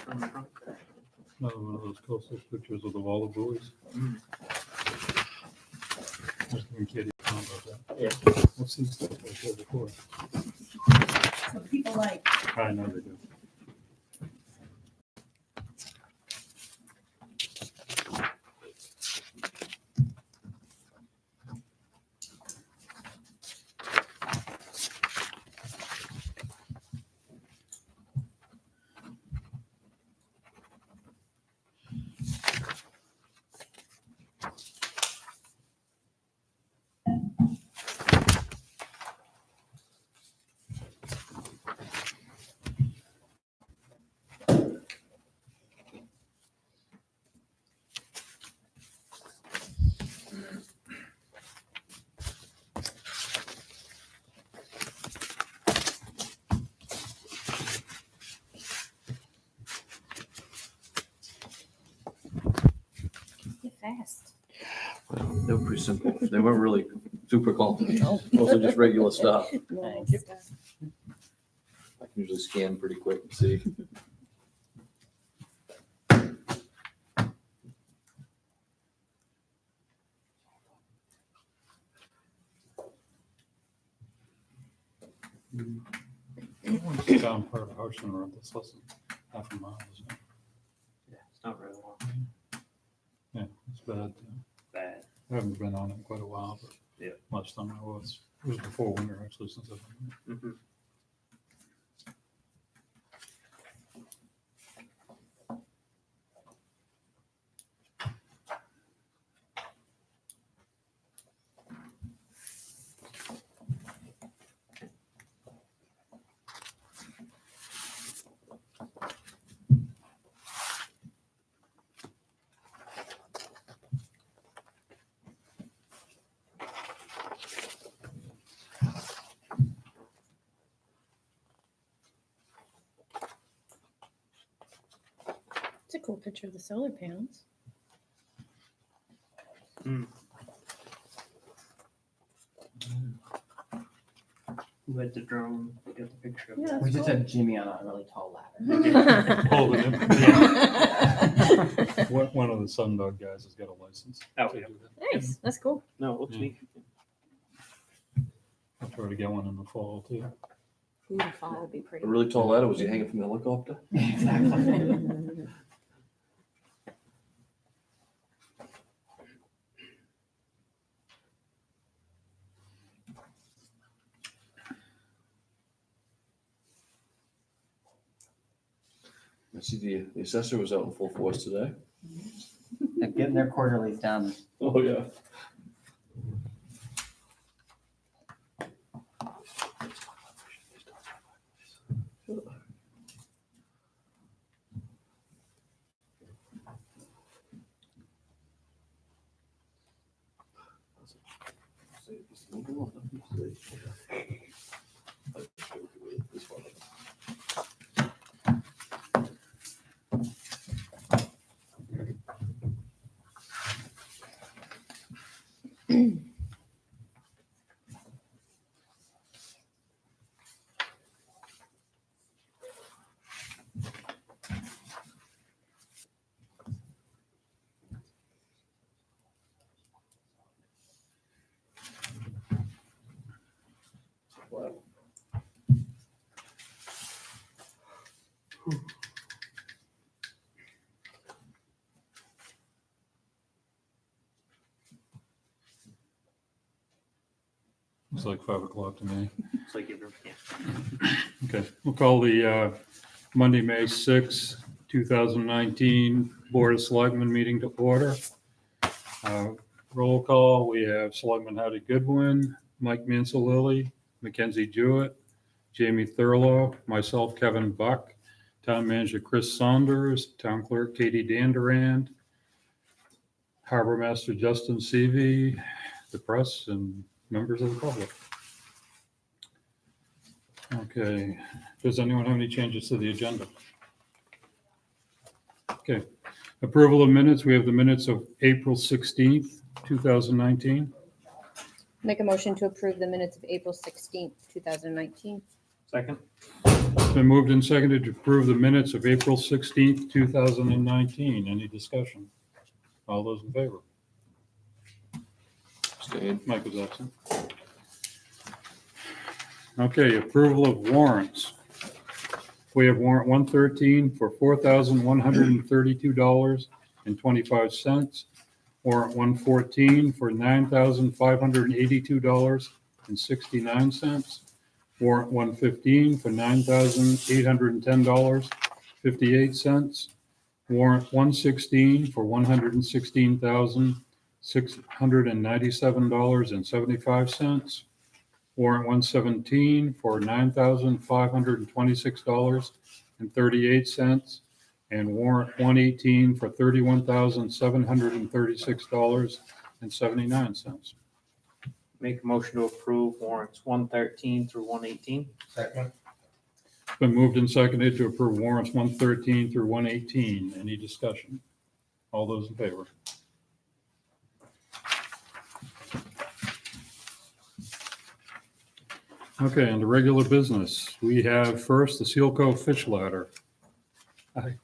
Another one of those coastal pictures of the wall of buoys. Just giving Katie a comment about that. Yeah. I've seen stuff like that before. So people like, I know they do. You're fast. They were pretty simple. They weren't really super complicated. Mostly just regular stuff. Normal you. stuff. I can usually scan pretty quick and see. It's down part of Harshen Road. That's less than half a mile, isn't it? Yeah, it's not really long. Yeah, it's bad. Bad. I haven't been on it in quite a while, but Yeah. last time I was, it was before winter actually, since I've been Mm-hmm. It's a cool picture of the solar panels. Who had the drone? Get the picture of Yeah. it. We just had Jimmy on a really tall ladder. Oh, the Nice. One of the Sundog guys has got a license. Oh, to yeah. do that. That's cool. No, it looks Yeah. neat. I'll try to get one in the fall too. Ooh, the fall would be pretty. A really tall ladder, was he hanging from the helicopter? Exactly. I see the assessor was out in full force today. They're getting their quarterlies done. Oh, yeah. Wow. It's like 5 o'clock to me. It's like you're, yeah. Okay, we'll call the Monday, May 6, 2019 Board of Selectmen meeting to order. Roll call, we have Selectman Hattie Goodwin, Mike Mansalilli, Mackenzie Jewett, Jamie Thurlow, myself, Kevin Buck, Town Manager Chris Saunders, Town Clerk Katie Dandurand, Harbor Master Justin Seavey, the press, and members of the public. Okay, does anyone have any changes to the agenda? Okay, approval of minutes. We have the minutes of April 16th, 2019. Make a motion to approve the minutes of April 16th, 2019. Second? It's been moved and seconded to approve the minutes of April 16th, 2019. Any discussion? All those in favor? Stayed. Mike was absent. Okay, approval of warrants. We have warrant 113 for $4,132.25. Warrant 114 for $9,582.69. Warrant 115 for $9,810.58. Warrant 116 for $116,697.75. Warrant 117 for $9,526.38. And warrant 118 for $31,736.79. Make a motion to approve warrants 113 through 118. Second. It's been moved and seconded to approve warrants 113 through 118. Any discussion? All those in favor? Okay, on the regular business, we have first the Seal Cove Fish Ladder. Hi.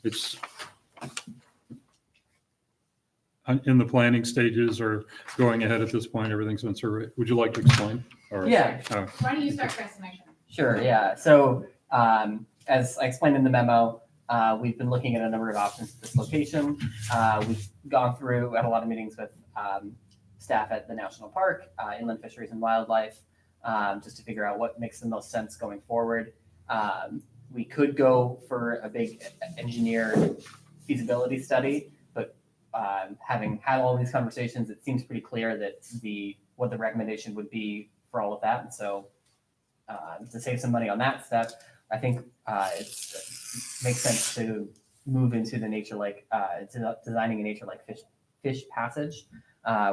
It's in the planning stages or going ahead at this point. Everything's been surveyed. Would you like to explain? Or- Yeah, Why don't you start, Chris, and I can. sure, yeah. So as I explained in the memo, we've been looking at a number of options at this location. We've gone through, had a lot of meetings with staff at the National Park, Inland Fisheries and Wildlife, just to figure out what makes the most sense going forward. We could go for a big engineered feasibility study, but having had all these conversations, it seems pretty clear that what the recommendation would be for all of that. And so to save some money on that step, I think it makes sense to move into the designing a nature-like fish passage,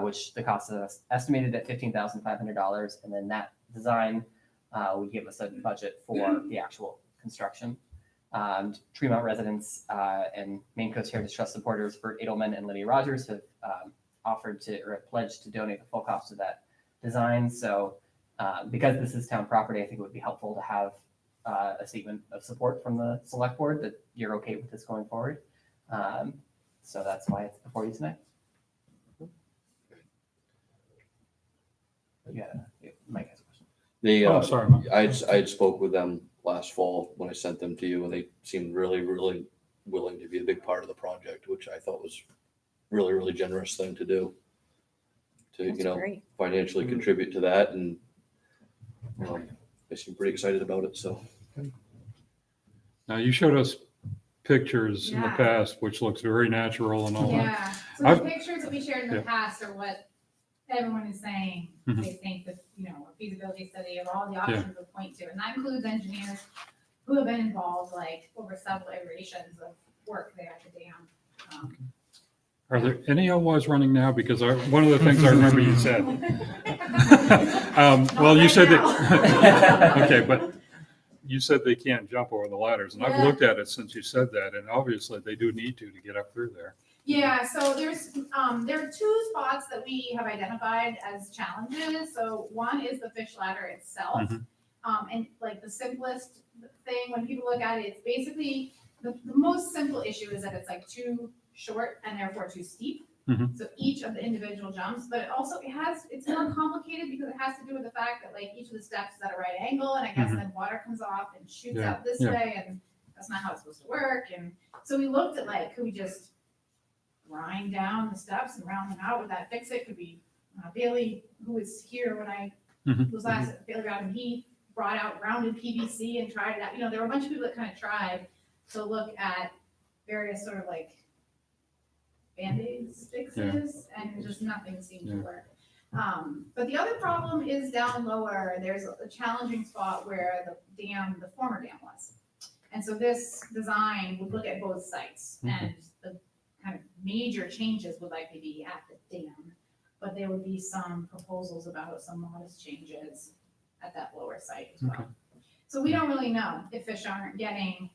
which the cost is estimated at $15,500, and then that design would give us a budget for the actual construction. Tremont residents and Maine Coast Heritage Trust supporters Bert Edelman and Lydia Rogers have offered to or have pledged to donate the full cost of that design. So because this is town property, I think it would be helpful to have a statement of support from the select board that you're okay with this going forward. So that's why it's before you tonight. Yeah, Mike has a question. Oh, sorry, Mike. I had spoke with them last fall when I sent them to you, and they seemed really, really willing to be a big part of the project, which I thought was really, really generous thing to do. To, That's great. financially contribute to that, and they seem pretty excited about it, so. Now, you showed us pictures in the Yeah. past, which looks very natural and all that. Yeah, so the I've- pictures that we shared in Yeah. the past are what everyone is saying. Mhm. They think that, a feasibility study of all the options would point to, and that includes engineers who have been involved, like, over several iterations of work there at the dam. Are there any LWIs running now? Because one of the things I remember you said. Well, you said that, okay, but you said they can't jump over the ladders, and I've Yeah. looked at it since you said that, and obviously they do need to get up through there. Yeah, so there are two spots that we have identified as challenges. So one is the fish ladder itself. Mhm. And like the simplest thing, when people look at it, it's basically, the most simple issue is that it's like too short and therefore too steep. Mhm. So each of the individual jumps, but it's more complicated because it has to do with the fact that like each of the steps is at a right angle, and I guess Mhm. then water comes off and shoots Yeah, out this yeah. way, and that's not how it's supposed to work. And so we looked at like, could we just grind down the steps and round them out? Would that fix it? Could we, Bailey, who was here when I Mhm. was last at Bailey Round, he brought out rounded PVC and tried it out. There were a bunch of people that kind of tried to look at various sort of like Band-Aids fixes, and just nothing seemed to Yeah. work. But the other problem is down lower. There's a challenging spot where the former dam was. And so this design would look at both sites, Mhm. and the kind of major changes would likely be at the dam. But there would be some proposals about some modest changes at that lower site as well. Okay. So we don't really know if fish aren't getting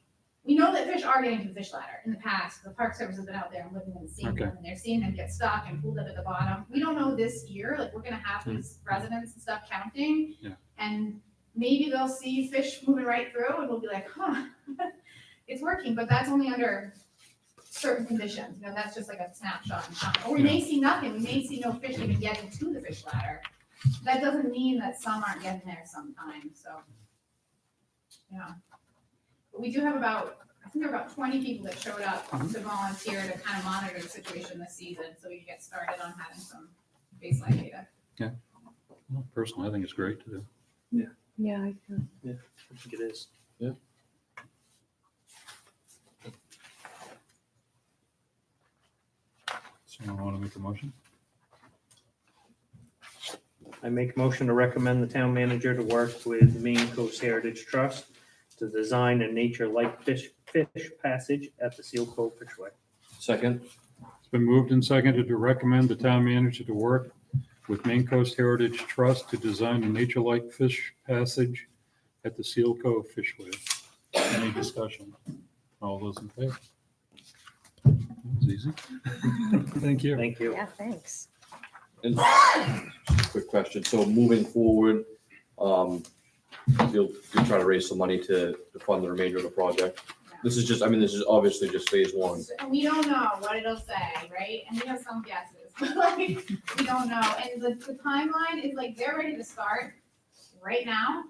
we know that fish are getting to the fish ladder. In the past, the Park Service has been out there and living and seeing Okay. them, and they're seeing them get stuck and pulled up at the bottom. We don't know this year, like, we're gonna have these residents and stuff counting. Yeah. And maybe they'll see fish moving right through and we'll be like, huh, it's working, but that's only under certain conditions. You know, that's just like a snapshot in time. Or we may see nothing, we may see no fish even getting to the fish ladder. That doesn't mean that some aren't getting there sometimes, so. Yeah. But we do have about, I think there are about 20 people that showed up to volunteer to kind of monitor the situation this season, so we can get started on having some baseline data. Well, personally, I think it's great to do. Yeah, I feel. I think it is. Someone want to make a motion? I make a motion to recommend the town manager to work with Maine Coast Heritage Trust to design a nature-like fish passage at the Seal Cove Fishway. Second, It's been moved and seconded to recommend the town manager to work with Maine Coast Heritage Trust to design a nature-like fish passage at the Seal Cove Fishway. Any discussion? All those in favor? That was easy. Thank you. Thank you. Yeah, thanks. and just a quick question. So moving forward, you'll try to raise some money to fund the remainder of the project. This is just, I mean, this is obviously just phase one. And we don't know what it'll say, right? And we have some guesses, but like, we don't know. And the timeline is like, they're ready to start right now,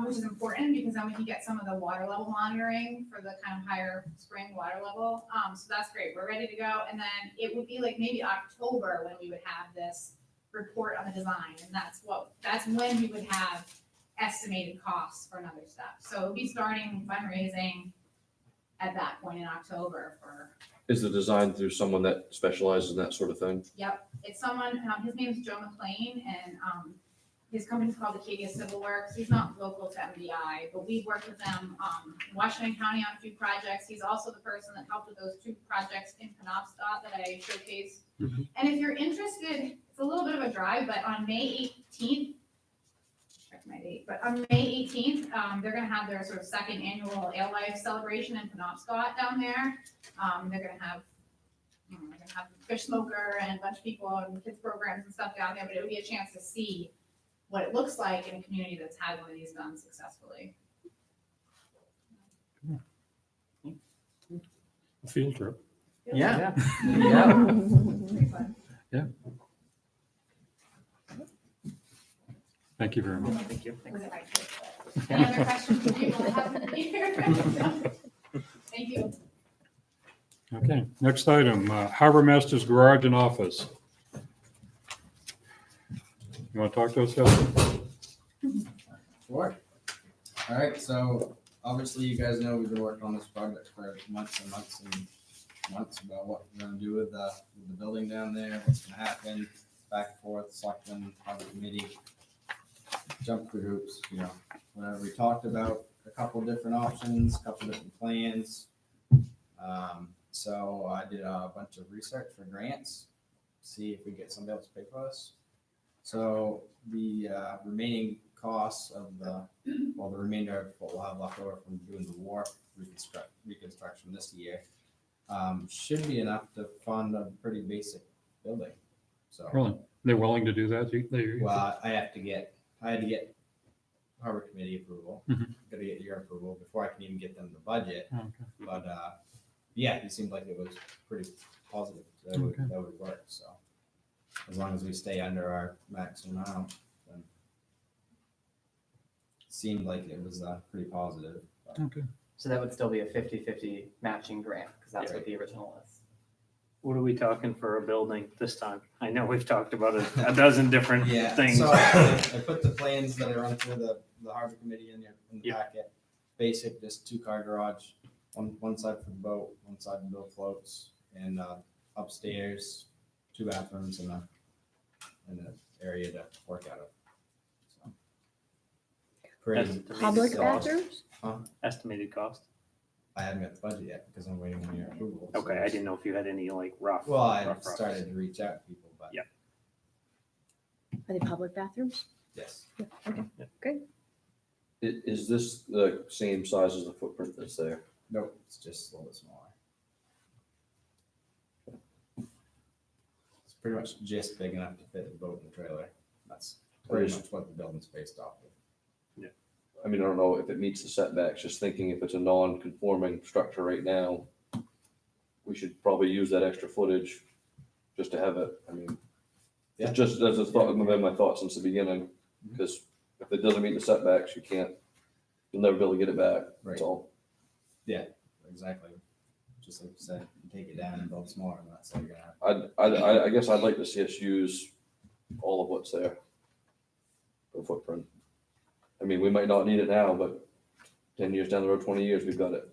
which is important because then we can get some of the water level monitoring for the kind of higher spring water level. So that's great. We're ready to go. And then it would be like maybe October when we would have this report on the design. And that's when we would have estimated costs for another step. So we'll be starting fundraising at that point in October for, Is the design through someone that specializes in that sort of thing? yep, it's someone, his name's Joe McLean, and, his company's called Acadia Civil Works. He's not local to MDI, but we've worked with them, in Washington County on a few projects. He's also the person that helped with those 2 projects in Penobscot that I showcased. Mhm. And if you're interested, it's a little bit of a drive, but on May 18th, check my date, but on May 18th, they're gonna have their sort of second annual alewife celebration in Penobscot down there. They're gonna have, they're gonna have a fish smoker and a bunch of people and kids programs and stuff down there, but it would be a chance to see what it looks like in a community that's had one of these done successfully. A field trip. Yeah. Pretty fun. Thank you very much. Thank you. Was it my kid? Any other questions for you? We'll have them here. Thank you. Okay, next item, Harbor Master's Garage and Office. You want to talk to us, Justin? Sure. All right, so obviously you guys know we've been working on this project for months and months and months about what we're gonna do with the building down there, what's gonna happen, back and forth, selectmen, other committee, jump through hoops, you know, whatever. We talked about a couple different options, a couple different plans. So I did a bunch of research for grants, see if we get somebody else to pay for us. So the remaining costs of the remainder of what we'll have left over from doing the wharf reconstruction this year should be enough to fund a pretty basic building. So, Really? They're willing to do that? well, I had to get harbor committee approval, Mhm. gotta get your approval before I can even get them the budget. Okay. But yeah, it seemed like it was pretty positive. That Okay. would work. So as long as we stay under our maximum amount, then it seemed like it was pretty positive. But Okay. So that would still be a 50-50 matching grant, because that's what the original was. What are we talking for a building this time? I know we've talked about a dozen different yeah, things. so I put the plans that are run through the harbor committee in the Yeah. packet. Basic, just 2-car garage, one side for the boat, one side to build floats, and upstairs, 2 bathrooms and an area to work out of. So, pretty Estimated Public cost. bathrooms? Estimated cost. I haven't got the budget yet because I'm waiting on your approval. so Okay, I didn't know if you had any like rough. Well, I rough started to reach out to people, but Yeah. Are they public bathrooms? yes. Okay. Is this the same size as the footprint that's there? Nope, it's just a little bit smaller. It's pretty much just big enough to fit the boat and the trailer. That's pretty much what the building's based off of. I mean, I don't know if it meets the setbacks, just thinking if it's a non-conforming structure right now, we should probably use that extra footage just to have it, I mean, Yeah. it's just, that's a thought, been my thought since the beginning, because if it doesn't meet the setbacks, you'll never be able to get it back, that's Right. all. Exactly. Just like you said, you take it down and build smaller, and that's how you're gonna have. I guess I'd like to see us use all of what's there, the footprint. I mean, we might not need it now, but 10 years down the road, 20 years, we've got it.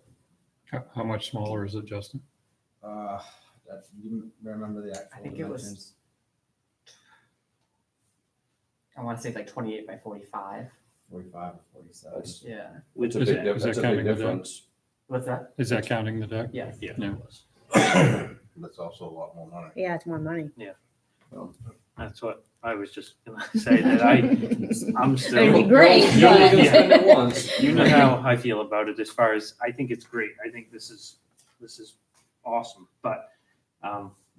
How much smaller is it, Justin? You remember the actual I think it was- dimensions? I want to say it's like 28 by 45. 45 or 47. That's, Yeah. that's a Which big, is- diff- is that that's a big counting the deck? difference. What's that? Is that counting the deck? Yes. Yeah. Yeah. That's also a lot more money. Yeah, it's more money. That's what I was just gonna say, that I'm still. It'd be great, You know- but- yeah. You know how I feel about it as far as, I think it's great. I think this is awesome, but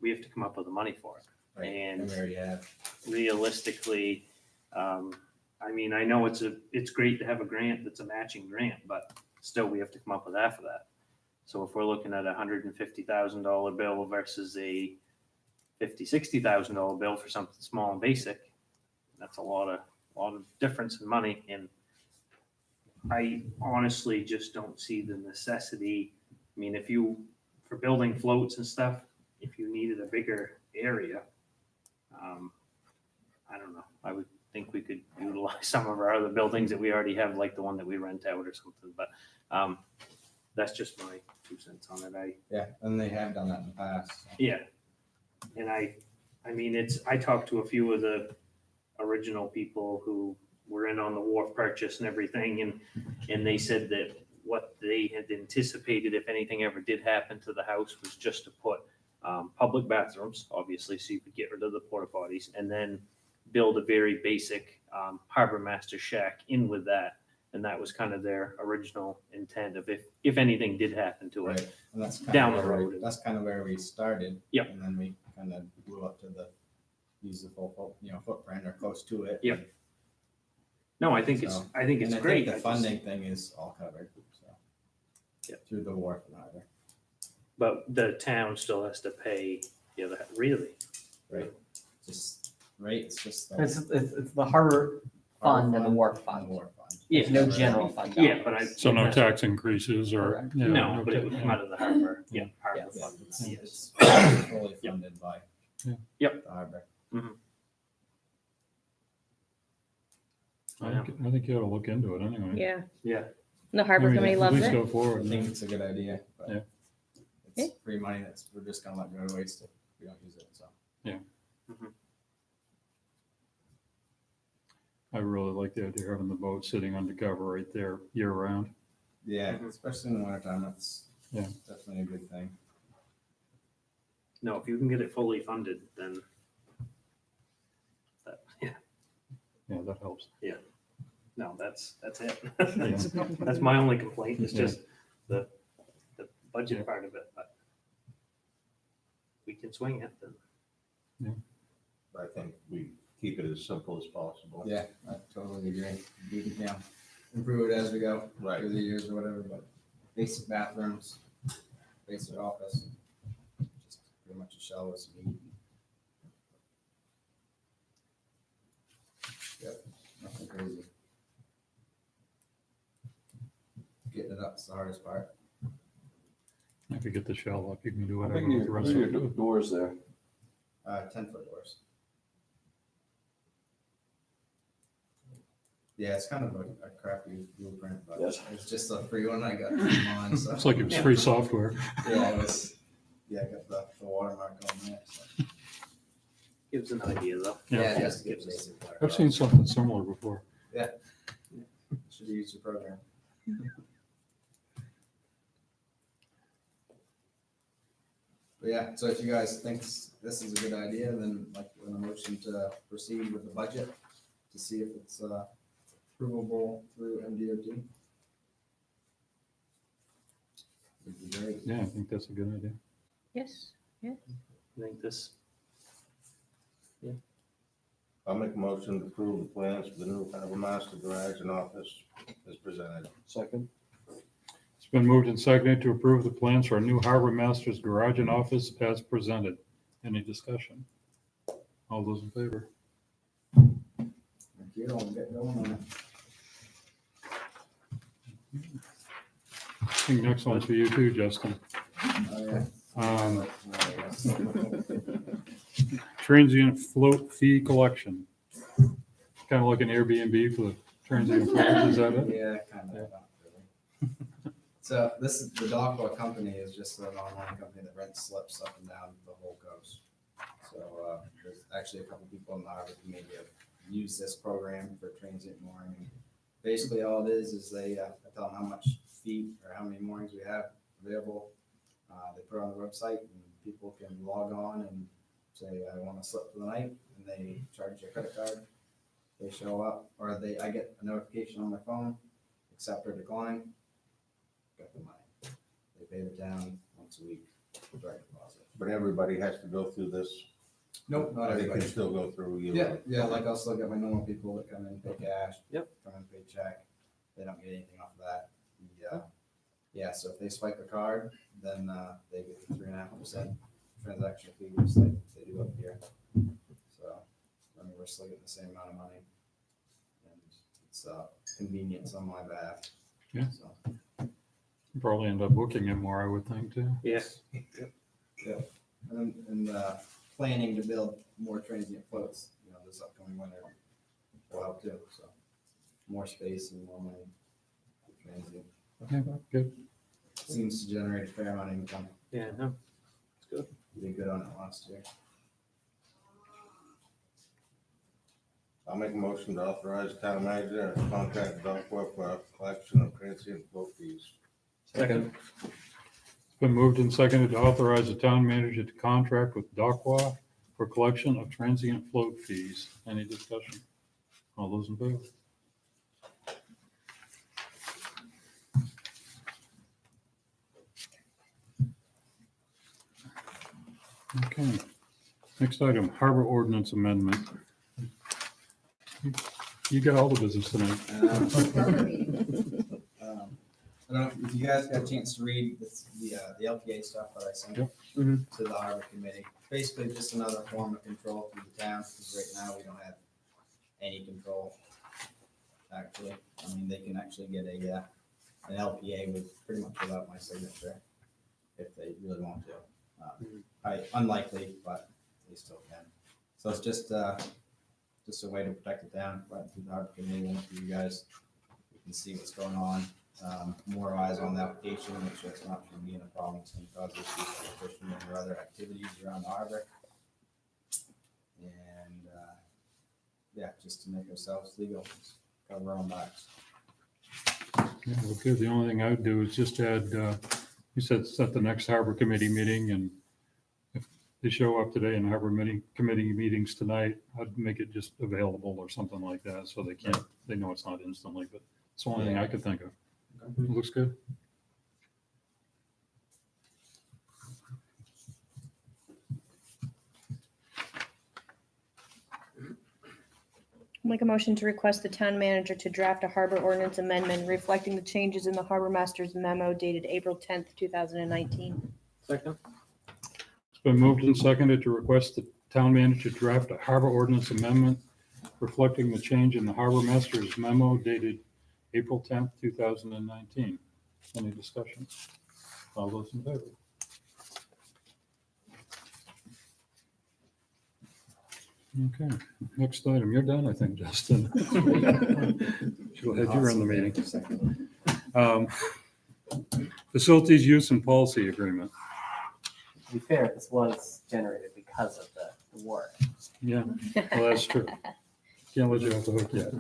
we have to come up with the money for it. Right, And and we already have. realistically, I mean, I know it's great to have a grant that's a matching grant, but still we have to come up with half of that. So if we're looking at $150,000 bill versus a $60,000 bill for something small and basic, that's a lot of difference in money. And I honestly just don't see the necessity. I mean, for building floats and stuff, if you needed a bigger area, I don't know, I would think we could utilize some of our other buildings that we already have, like the one that we rent out or something, but that's just my 2 cents on it. Yeah, and they have done that in the past. so. Yeah. And I mean, I talked to a few of the original people who were in on the wharf purchase and everything, and they said that what they had anticipated, if anything ever did happen to the house, was just to put public bathrooms, obviously, so you could get rid of the porta potties, and then build a very basic harbor master shack in with that. And that was kind of their original intent of if anything did happen to it. Right, and that's kind Down of the where road. that's kind of where we started. Yep. And then we kind of blew up to use the full, footprint or close to it. Yep. No, I think it's So, great. And I think the funding thing is all covered, so. Yep. Through the wharf and either. But the town still has to pay the other, really? Right. Just, right, it's just. It's the harbor fund and the wharf And fund. the wharf fund. Yeah. There's no general fund. Yeah, but I. So no tax increases or? Correct. yeah, No, but it would ta- come out of the harbor, harbor Yes. fund, yes. It's fully funded by. Yeah. Yep. The harbor. I think you ought to look into it anyway. Yeah. Yeah. The harbor I mean, committee at loves least it. go forward. I think it's a good idea, but Yeah. it's free money we're just gonna let go to waste if we don't use it, so. I really like the idea of having the boat sitting undercover right there year round. Yeah, Mhm. especially in the wintertime, that's Yeah. definitely a good thing. No, if you can get it fully funded, then that, Yeah, that helps. no, that's it. That's my only complaint, it's just the budget part of it, but we can swing it, then. I think we keep it as simple as possible. Yeah, I totally agree. We can, improve it as we go Right. through the years or whatever, but basic bathrooms, basic office, just pretty much a shell with some heat. Yep, nothing crazy. Getting it up's the hardest part. If you get the shell up, you can do How whatever big with the are rest of your it. doors there? 10-foot doors. Yeah, it's kind of a crappy blueprint, but Yes. it's just a free one I got from mine, so. It's like it was free software. Yeah, it was, I got the watermark on there, so. Gives an idea, though. Yeah. Just gives basic. I've seen something similar before. Should use your program. But yeah, so if you guys think this is a good idea, then like in a motion to proceed with the budget to see if it's provable through MDOT. would be great. Yeah, I think that's a good idea. Yes. I think this, I'll make a motion to approve the plans for the new harbor master garage and office as presented. Second? It's been moved and seconded to approve the plans for a new harbor master's garage and office as presented. Any discussion? All those in favor? Thank you, I'll get going on it. I think next one's for you too, Justin. Oh, yeah. Um, Transient float fee collection. Kind of like an Airbnb for the transient floats, is that it? Yeah, kind of, not really. So this is, the Dockwa company is just an online company that rents slips up and down the whole coast. So, there's actually a couple people in the harbor committee have used this program for transient mooring. And basically, all it is they, I tell them how much feet or how many moorings we have available. They put it on the website and people can log on and say, I want to slip for the night, and they charge their credit card. They show up, or I get a notification on my phone, accept or decline, got the money. They pay the town once a week, direct deposit. But everybody has to go through this. Nope, not They everybody. can still go through you. Yeah, like I'll still get my normal people that come in, pay cash. Yep. Come in, pay check. They don't get anything off of that. Yeah, so if they swipe a card, then they get the 3.5% transaction fee, just like they do up here. So, I mean, we're still getting the same amount of money. And it's convenience on my behalf. Yeah. So, Probably end up booking it more, I would think, too. yes. and planning to build more transient floats, this upcoming winter will help too, so. More space and more money for transient. Yeah, good. Seems to generate a fair amount of income. Yeah, no, We did good on it last year. I'll make a motion to authorize town manager to contact Dockwa for a collection of transient float fees. second, It's been moved and seconded to authorize the town manager to contract with Dockwa for collection of transient float fees. Any discussion? All those in favor? Okay. Next item, harbor ordinance amendment. You got all the business tonight. I don't know if you guys got a chance to read the LPA stuff that I sent Yep. to the harbor committee. Basically, just another form of control through the town, because right now we don't have any control. Actually, I mean, they can actually get an LPA with pretty much without my signature if they really want to. Unlikely, but they still can. So it's just a way to protect the town, right through the harbor committee, and for you guys, you can see what's going on. More eyes on the application, make sure it's not going to be in a problem, it's going to cause issues for fishing or other activities around the harbor. And, just to make ourselves legal, just cover our own backs. Yeah, okay, the only thing I would do is just add, you said set the next harbor committee meeting, and if they show up today in harbor committee meetings tonight, I'd make it just available or something like that, so they know it's not instantly, but it's the only thing I could think of. It looks good. Make a motion to request the town manager to draft a harbor ordinance amendment reflecting the changes in the harbor master's memo dated April 10th, 2019. second, It's been moved and seconded to request the town manager draft a harbor ordinance amendment reflecting the change in the harbor master's memo dated April 10th, 2019. Any discussion? All those in favor? Okay, next item. You're done, I think, Justin. Go ahead, you're in the meeting. Facilities use and policy agreement. To be fair, this was generated because of the war. Yeah, well, that's true. Can't let you off the hook yet.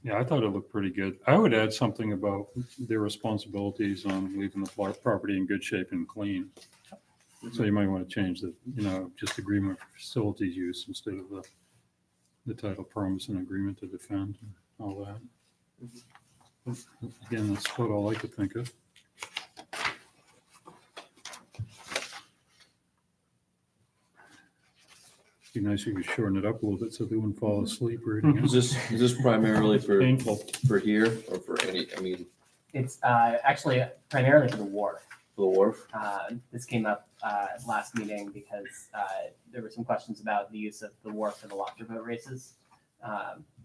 Yeah, I thought it looked pretty good. I would add something about their responsibilities on leaving the property in good shape and clean. So you might want to change the, just agreement for facilities use instead of the title promise and agreement to defend and all that. Again, that's what all I could think of. Be nice if you could shorten it up a little bit so they wouldn't fall asleep reading Is it. this primarily for, Painful. for here or for any, I mean, It's actually primarily for the wharf. the wharf? This came up last meeting because there were some questions about the use of the wharf for the lobster boat races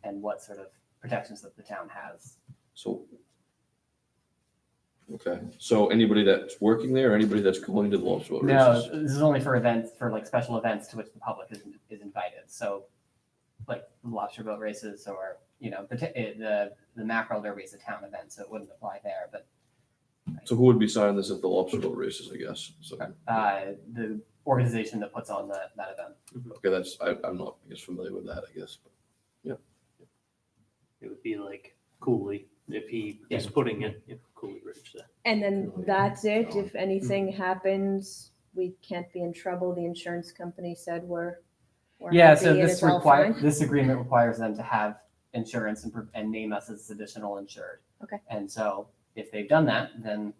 and what sort of protections that the town has. So, okay, so anybody that's working there, or anybody that's going to the lobster boat No, races? this is only for events, for like special events to which the public is invited. So like the lobster boat races or, you know, the mackerel derby is a town event, so it wouldn't apply there, but So who would be signing this at the lobster boat races, I guess? So, the organization that puts on that event. okay, that's, I'm not, I guess, familiar with that, I guess. It would be like Cooley, if he is putting it, if Cooley Ridge there. And then that's it. If anything happens, we can't be in trouble. The insurance company said we're Yeah, happy so and this it's all fine. this agreement requires them to have insurance and name us as additional insured. Okay. And so if they've done that, then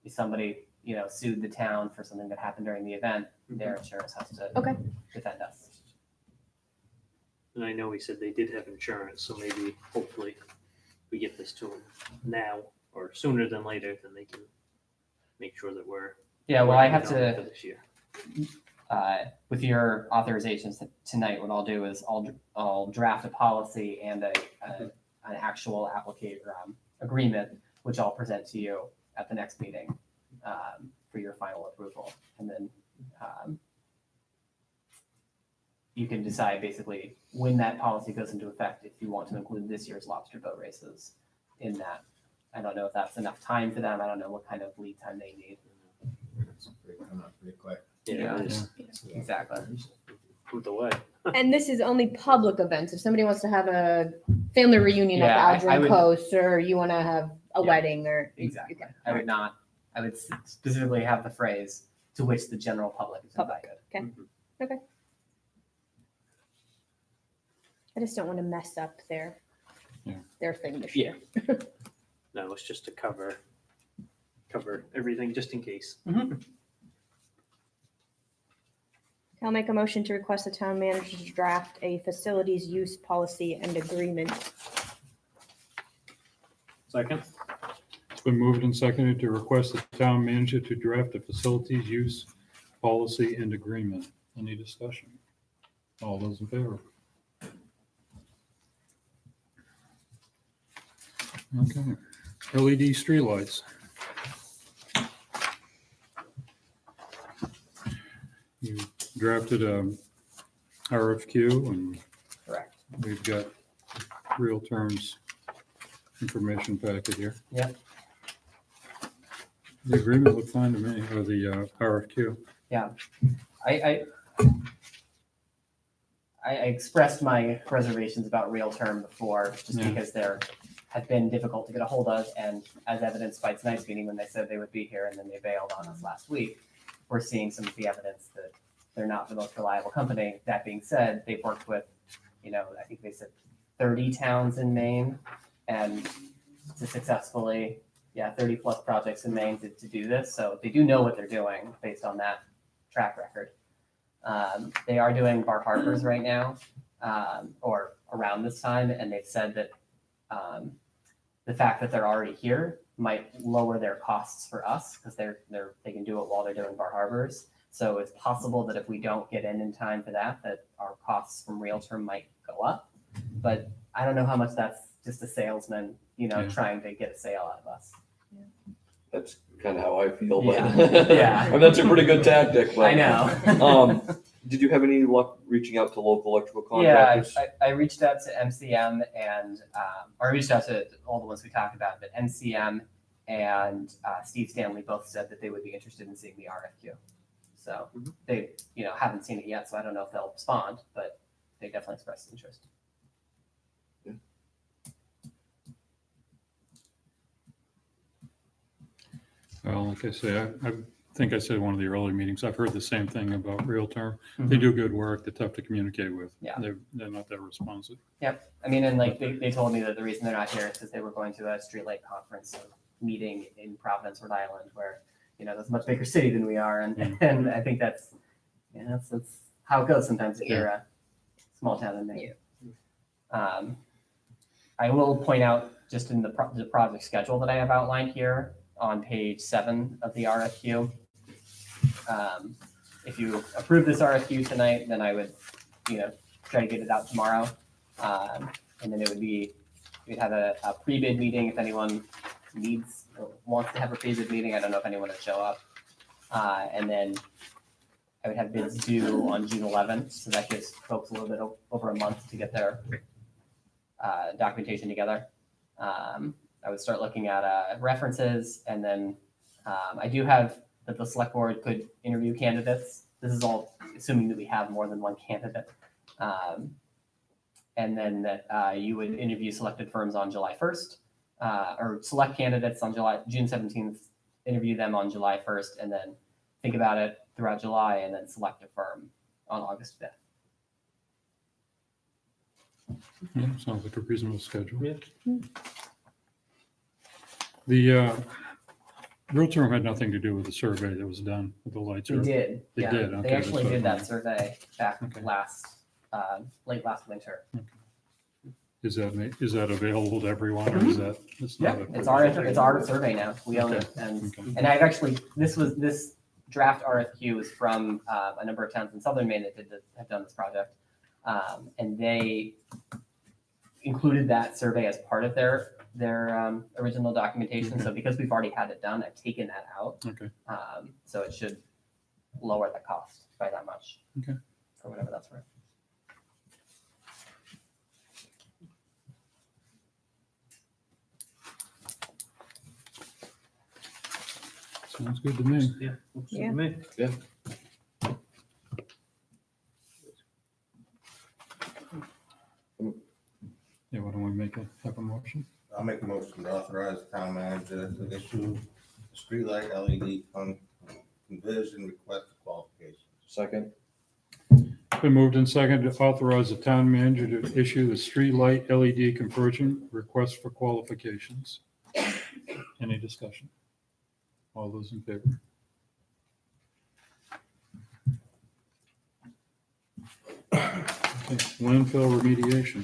if somebody, you know, sued the town for something that happened during the event, their insurance has to Okay. defend us. And I know he said they did have insurance, so maybe hopefully we get this to them now or sooner than later, then they can make sure that we're. Yeah, well, I have working on it for to, this year. with your authorizations tonight, what I'll do is I'll draft a policy and an actual agreement, which I'll present to you at the next meeting for your final approval. And then you can decide basically when that policy goes into effect, if you want to include this year's lobster boat races in that. I don't know if that's enough time for them. I don't know what kind of lead time they need. It's coming up pretty quick. Yeah, Yeah. just Exactly. move the way. And this is only public events. If somebody wants to have a family reunion Yeah, at the I Aldrin would- Coast, or you want to have a Yeah, wedding, or Exactly. Okay. I would not, I would specifically have the phrase to which the general public is Public. invited. Okay. I just don't want to mess up their thing this year. No, it's just to cover everything just in case. I'll make a motion to request the town manager to draft a facilities use policy and agreement. Second? It's been moved and seconded to request the town manager to draft a facilities use policy and agreement. Any discussion? All those in favor? Okay. LED streetlights. You drafted a RFQ and Correct. we've got real terms information packet here. Yep. The agreement looked fine to me, or the RFQ. I expressed my reservations about real term before, just Yeah. because they're have been difficult to get a hold of, and as evidenced by tonight's meeting when they said they would be here and then they bailed on us last week, we're seeing some of the evidence that they're not the most reliable company. That being said, they've worked with, you know, I think they said 30 towns in Maine, and to successfully, 30 plus projects in Maine to do this. So they do know what they're doing based on that track record. They are doing Bar Harbors right now, or around this time, and they've said that the fact that they're already here might lower their costs for us because they can do it while they're doing Bar Harbors. So it's possible that if we don't get in time for that our costs from real term might go up. But I don't know how much that's just a salesman, Yeah. trying to get a sale out of us. That's kind of how I feel, but Yeah. and that's a pretty good tactic. But, I know. Did you have any luck reaching out to local electrical Yeah, contractors? I reached out to MCM and, or I reached out to all the ones we talked about, but MCM and Steve Stanley both said that they would be interested in seeing the RFQ. So they, haven't seen it yet, so I don't know if they'll respond, but they definitely expressed interest. Well, like I say, think I said one of the early meetings, I've heard the same thing about Real Term. They do good work. They're tough to communicate with. Yeah. They're not that responsive. Yep. I mean, and like they told me that the reason they're not here is because they were going to a streetlight conference meeting in Providence, Rhode Island, where, that's a much bigger city than we are. And I think that's how it goes sometimes if you're a small town in Maine. I will point out just in the project schedule that I have outlined here on page 7 of the RFQ. If you approve this RFQ tonight, then I would, try to get it out tomorrow. And then we'd have a pre-bid meeting if anyone needs or wants to have a pre-bid meeting. I don't know if anyone would show up. And then I would have bids due on June 11th. So that gives folks a little bit over a month to get their documentation together. I would start looking at references, and then I do have that the select board could interview candidates. This is all assuming that we have more than one candidate. And then that you would interview selected firms on July 1st, or select candidates on June 17th, interview them on July 1st, and then think about it throughout July, and then select a firm on August 5th. Yeah, sounds like a reasonable schedule. Yeah. The Real Term had nothing to do with the survey that was done with the lights. They did. They Yeah, did, They okay, actually that's what did I that survey back Okay. late last winter. Is that available to everyone, or is that? Yeah, it's our survey now. We own it, Okay. and I've actually this draft RFQ is from a number of towns in southern Maine that have done this project, and they included that survey as part of their original documentation. So because we've already had it done, I've taken that out. Okay. So it should lower the cost by that much. Okay. For whatever that's worth. Sounds good to me. Yeah. looks good Yeah. to me. Yeah, why don't we have a motion? I'll make a motion to authorize the town manager to issue a streetlight LED conversion request for qualifications. Second. Been moved and seconded to authorize the town manager to issue the streetlight LED conversion request for qualifications. Any discussion? All those in favor? Okay, landfill remediation.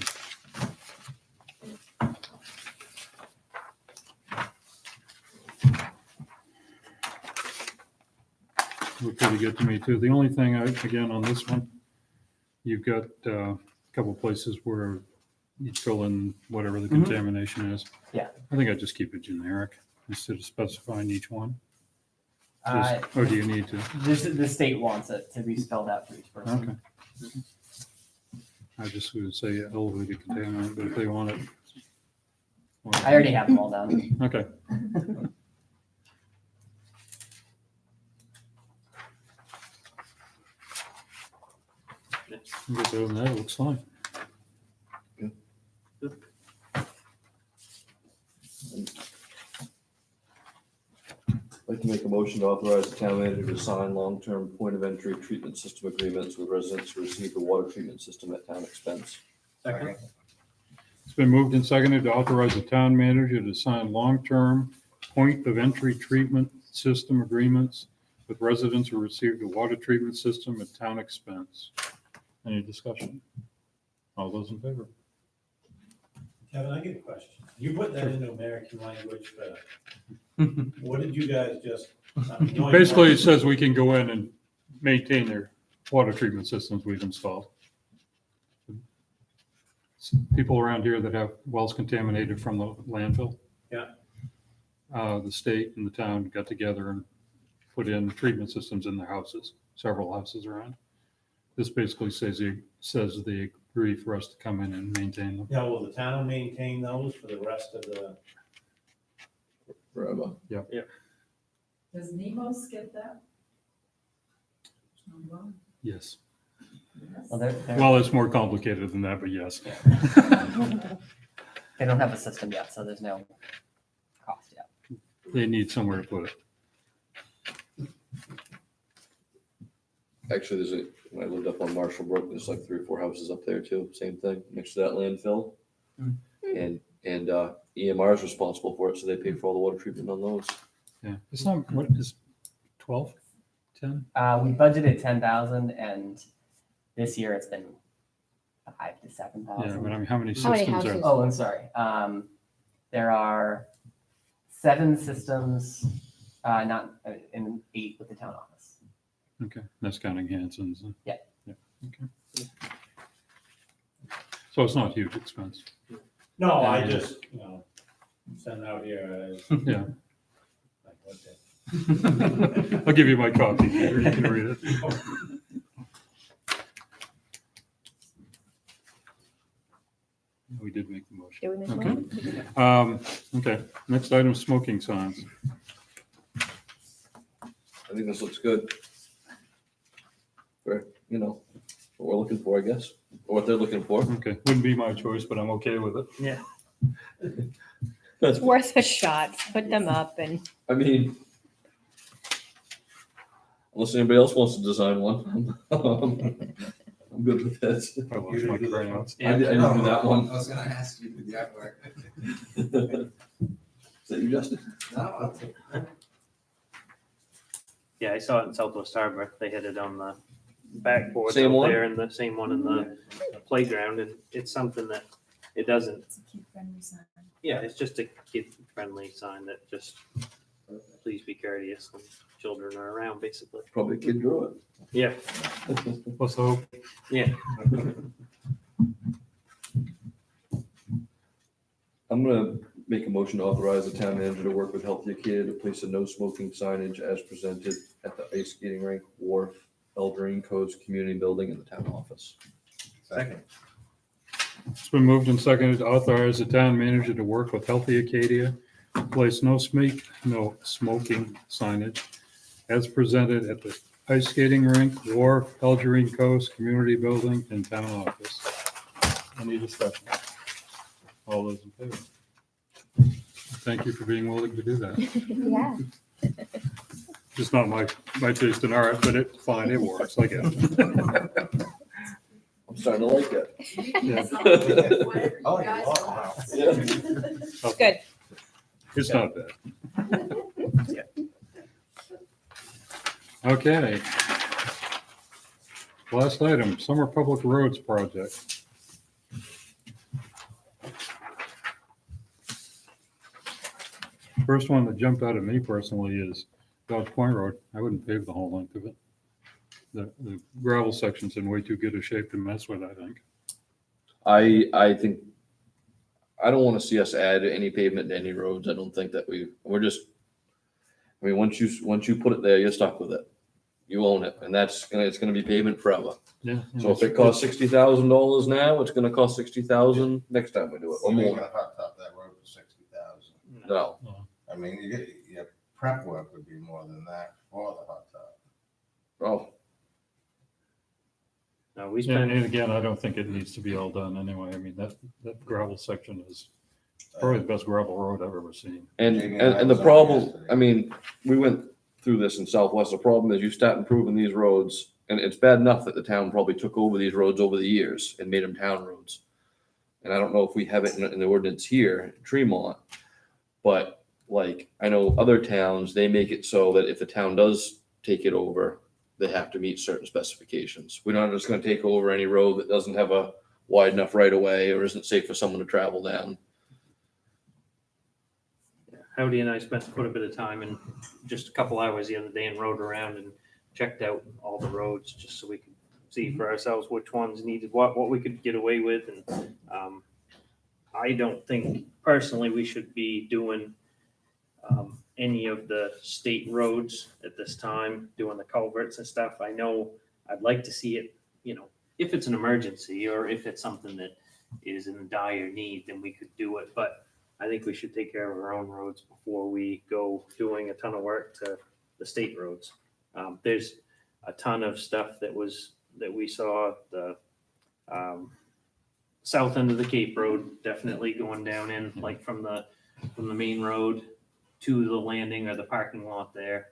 Looked pretty good to me too. The only thing, again, on this one, you've got a couple places where you fill in whatever the Mhm. contamination is. Yeah. I think I'd just keep it generic instead of specifying each one. Uh, Or do you need to? the state wants it to be spelled out for each person. Okay. I just would say elevated contaminant, but if they want it. I already have them all done. Okay. Other than that, it looks fine. I'd like to make a motion to authorize the town manager to sign long-term point of entry treatment system agreements with residents who receive the water treatment system at town expense. Second. It's been moved and seconded to authorize the town manager to sign long-term point of entry treatment system agreements with residents who receive the water treatment system at town expense. Any discussion? All those in favor? Kevin, I get a question. You put that into American language, but what did you guys just? knowing Basically, what- it says we can go in and maintain their water treatment systems we've installed. People around here that have wells contaminated from the landfill. Yeah. The state and the town got together and put in treatment systems in their houses, several houses around. This basically says they agree for us to come in and maintain them. Now, will the town maintain those for the rest of the? Forever. Does Nemos get that? Yes. Well, they're- Well, it's more complicated than that, but yes. they don't have a system yet, so there's no cost yet. They need somewhere to put it. Actually, when I lived up on Marshall Brook, there's like 3 or 4 houses up there too, same thing, next to that landfill. Hmm. And EMR is responsible for it, so they pay for all the water treatment on those. Yeah, it's not, what is 12, 10? We budgeted 10,000 and this year it's been 5 to 7,000. Yeah, but I mean, how many How many systems are? houses? Oh, I'm sorry. There are 7 systems, not in 8 with the town office. Okay, that's counting Hanson's. Yeah. Yeah, okay. So it's not a huge expense. No, I just, send out here, Yeah, like, okay. I'll give you my copy. You can read it. We did make the motion. Did we make a Okay. motion? Okay, next item, smoking signs. I think this looks good. For, what we're looking for, I guess, or what they're looking for. Okay, wouldn't be my choice, but I'm okay with it. Yeah. It's worth a shot. Put them up and I mean, unless anybody else wants to design one, I'm good with that. I lost my crayons. I didn't do that one. I was gonna ask you to do the artwork. Is that you, Justin? No, I'll take it. Yeah, I saw it in Southwest Harbor. They had it on the backboard Same out one? there and the same one in the playground. And it's something that it doesn't, It's a kid-friendly sign. yeah, it's just a kid-friendly sign that just, please be courteous when children are around, basically. Probably a kid drew Yeah, Let's hope. yeah. I'm gonna make a motion to authorize the town manager to work with Healthy Kid to place a no smoking signage as presented at the ice skating rink, wharf, Eldering Coast Community Building, and the town office. Second. It's been moved and seconded to authorize the town manager to work with Healthy Acadia to place no smoking signage as presented at the ice skating rink, wharf, Eldering Coast Community Building, and town office. Any discussion? All those in favor? Thank you for being willing to do that. yeah. Just not my taste in art, but it's fine, it works, I get it. I'm starting to like it. Yeah. Whatever you Oh, guys you want. are. Good. It's not bad. Okay. Last item, summer public roads project. First one that jumped out at me personally is Dodge Point Road. I wouldn't pave the whole length of it. The gravel section's in way too good a shape to mess with, I think. I think, I don't want to see us add any pavement to any roads. I don't think that we're just, I mean, once you put it there, you're stuck with it. You own it, and it's gonna be pavement forever. Yeah. So if it costs $60,000 now, it's gonna cost $60,000 next time we do it, or You ain't more. gonna hot top that road for 60,000. No, I mean, your prep work would be more than that for the hot top. oh, No, we Yeah, spent, and again, I don't think it needs to be all done anyway. I mean, that gravel section is probably the best gravel road I've ever seen. and the problem, I mean, we went through this in Southwest. The problem is you start improving these roads, and it's bad enough that the town probably took over these roads over the years and made them town roads. And I don't know if we have it in the ordinance here in Tremont, but like, I know other towns, they make it so that if the town does take it over, they have to meet certain specifications. We're not just gonna take over any road that doesn't have a wide enough right of way or isn't safe for someone to travel down. Howdy and I spent quite a bit of time and just a couple hours the other day and rode around and checked out all the roads just so we could see for ourselves which ones needed what we could get away with. And I don't think personally we should be doing any of the state roads at this time, doing the culverts and stuff. I know I'd like to see it, if it's an emergency or if it's something that is in dire need, then we could do it. But I think we should take care of our own roads before we go doing a ton of work to the state roads. There's a ton of stuff that we saw, the south end of the Cape Road, definitely going down in, like from the main road to the landing or the parking lot there.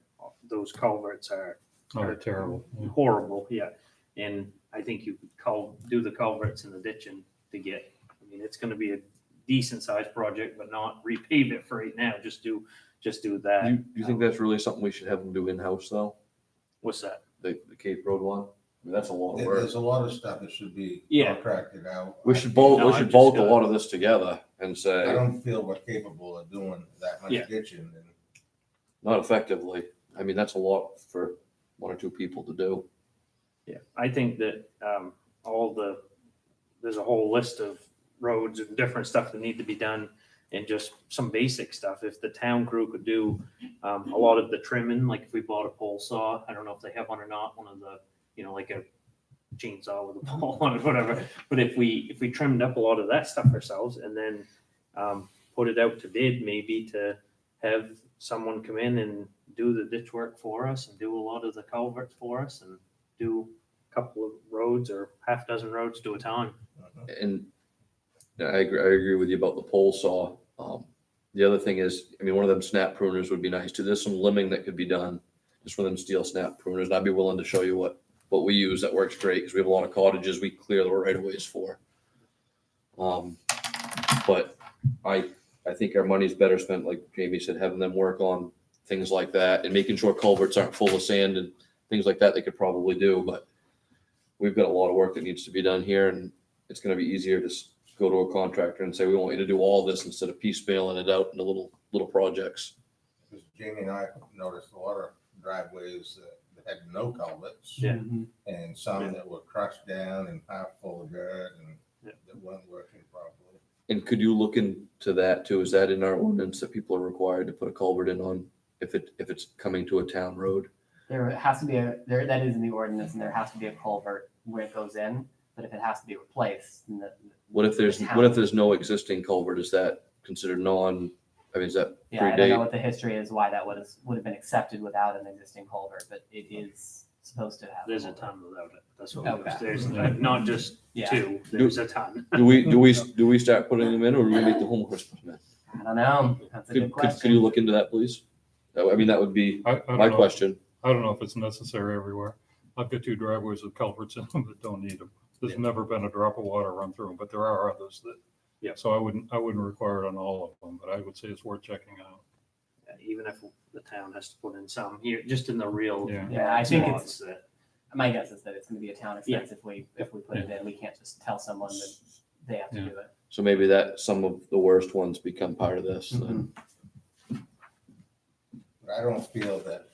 Those culverts are Oh, they're terrible. horrible, yeah. And I think you could do the culverts and the ditching to get, I mean, it's gonna be a decent sized project, but not repave it for right now, just do that. You think that's really something we should have them do in-house though? What's that? The Cape Road one? I mean, that's a lot of work. There's a lot of stuff that should be Yeah. contracted out. We should bulk, No, we I'm should just bulk a gonna- lot of this together and I say, don't feel we're capable of doing that much Yeah. ditching and not effectively. I mean, that's a lot for one or two people to do. Yeah, I think that there's a whole list of roads and different stuff that need to be done, and just some basic stuff. If the town crew could do a lot of the trimming, like if we bought a pole saw, I don't know if they have one or not, one of the, like a chainsaw with a pole on it, whatever. But if we trimmed up a lot of that stuff ourselves and then put it out to bid, maybe to have someone come in and do the ditch work for us and do a lot of the culverts for us and do a couple of roads or half dozen roads to a time. And I agree with you about the pole saw. The other thing is, I mean, one of them snap pruners would be nice too. There's some limbing that could be done, just one of them steel snap pruners. And I'd be willing to show you what we use that works great, because we have a lot of cottages we clear the right of ways for. But I think our money's better spent, like Jamie said, having them work on things like that and making sure culverts aren't full of sand and things like that they could probably do. But we've got a lot of work that needs to be done here, and it's gonna be easier to go to a contractor and say, we want you to do all this instead of piecemealing it out into little projects. because Jamie and I noticed a lot of driveways that had no culverts. Yeah. And some that were crushed down and half full of dirt and Yeah. that weren't working properly. And could you look into that too? Is that in our ordinance that people are required to put a culvert in on if it's coming to a town road? There has to be that is in the ordinance, and there has to be a culvert where it goes in, but if it has to be replaced, then What if there's no existing culvert? Is that considered is that yeah, I don't know predate? what the history is, why that would have been accepted without an existing culvert, but it is supposed to have. There's a ton without it. That's what Okay. there's not just Yeah. two, there's a ton. Do we start putting them in, or do we make the homeowners put them in? I don't know. That's a good Could you question. look into that, please? I mean, that would be I don't my know. question. I don't know if it's necessary everywhere. I've got 2 driveways with culverts in them that don't need them. There's Yeah. never been a drop of water run through them, but there are others that. Yeah. So I wouldn't require it on all of them, but I would say it's worth checking out. Even if the town has to put in some here, just in the real. Yeah. Yeah, I think spots that- My guess is that it's going to be a town expense if we put it in. We can't just tell someone that they have to Yeah. do it. So maybe that some of the worst ones become part of this. Mhm. But I don't feel that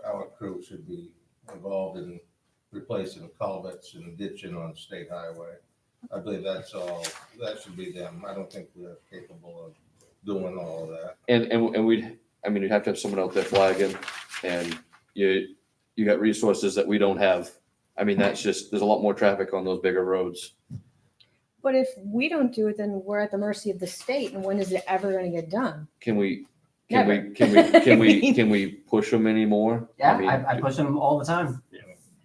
our crew should be involved in replacing culverts and ditching on state highway. I believe that should be them. I don't think we're capable of doing all of that. And you'd have to have someone out there flagging, and you got resources that we don't have. I mean, there's a lot more traffic on those bigger roads. But if we don't do it, then we're at the mercy of the state, and when is it ever gonna get done? Can we Never. can we push them anymore? Yeah, I mean, I push them all the time.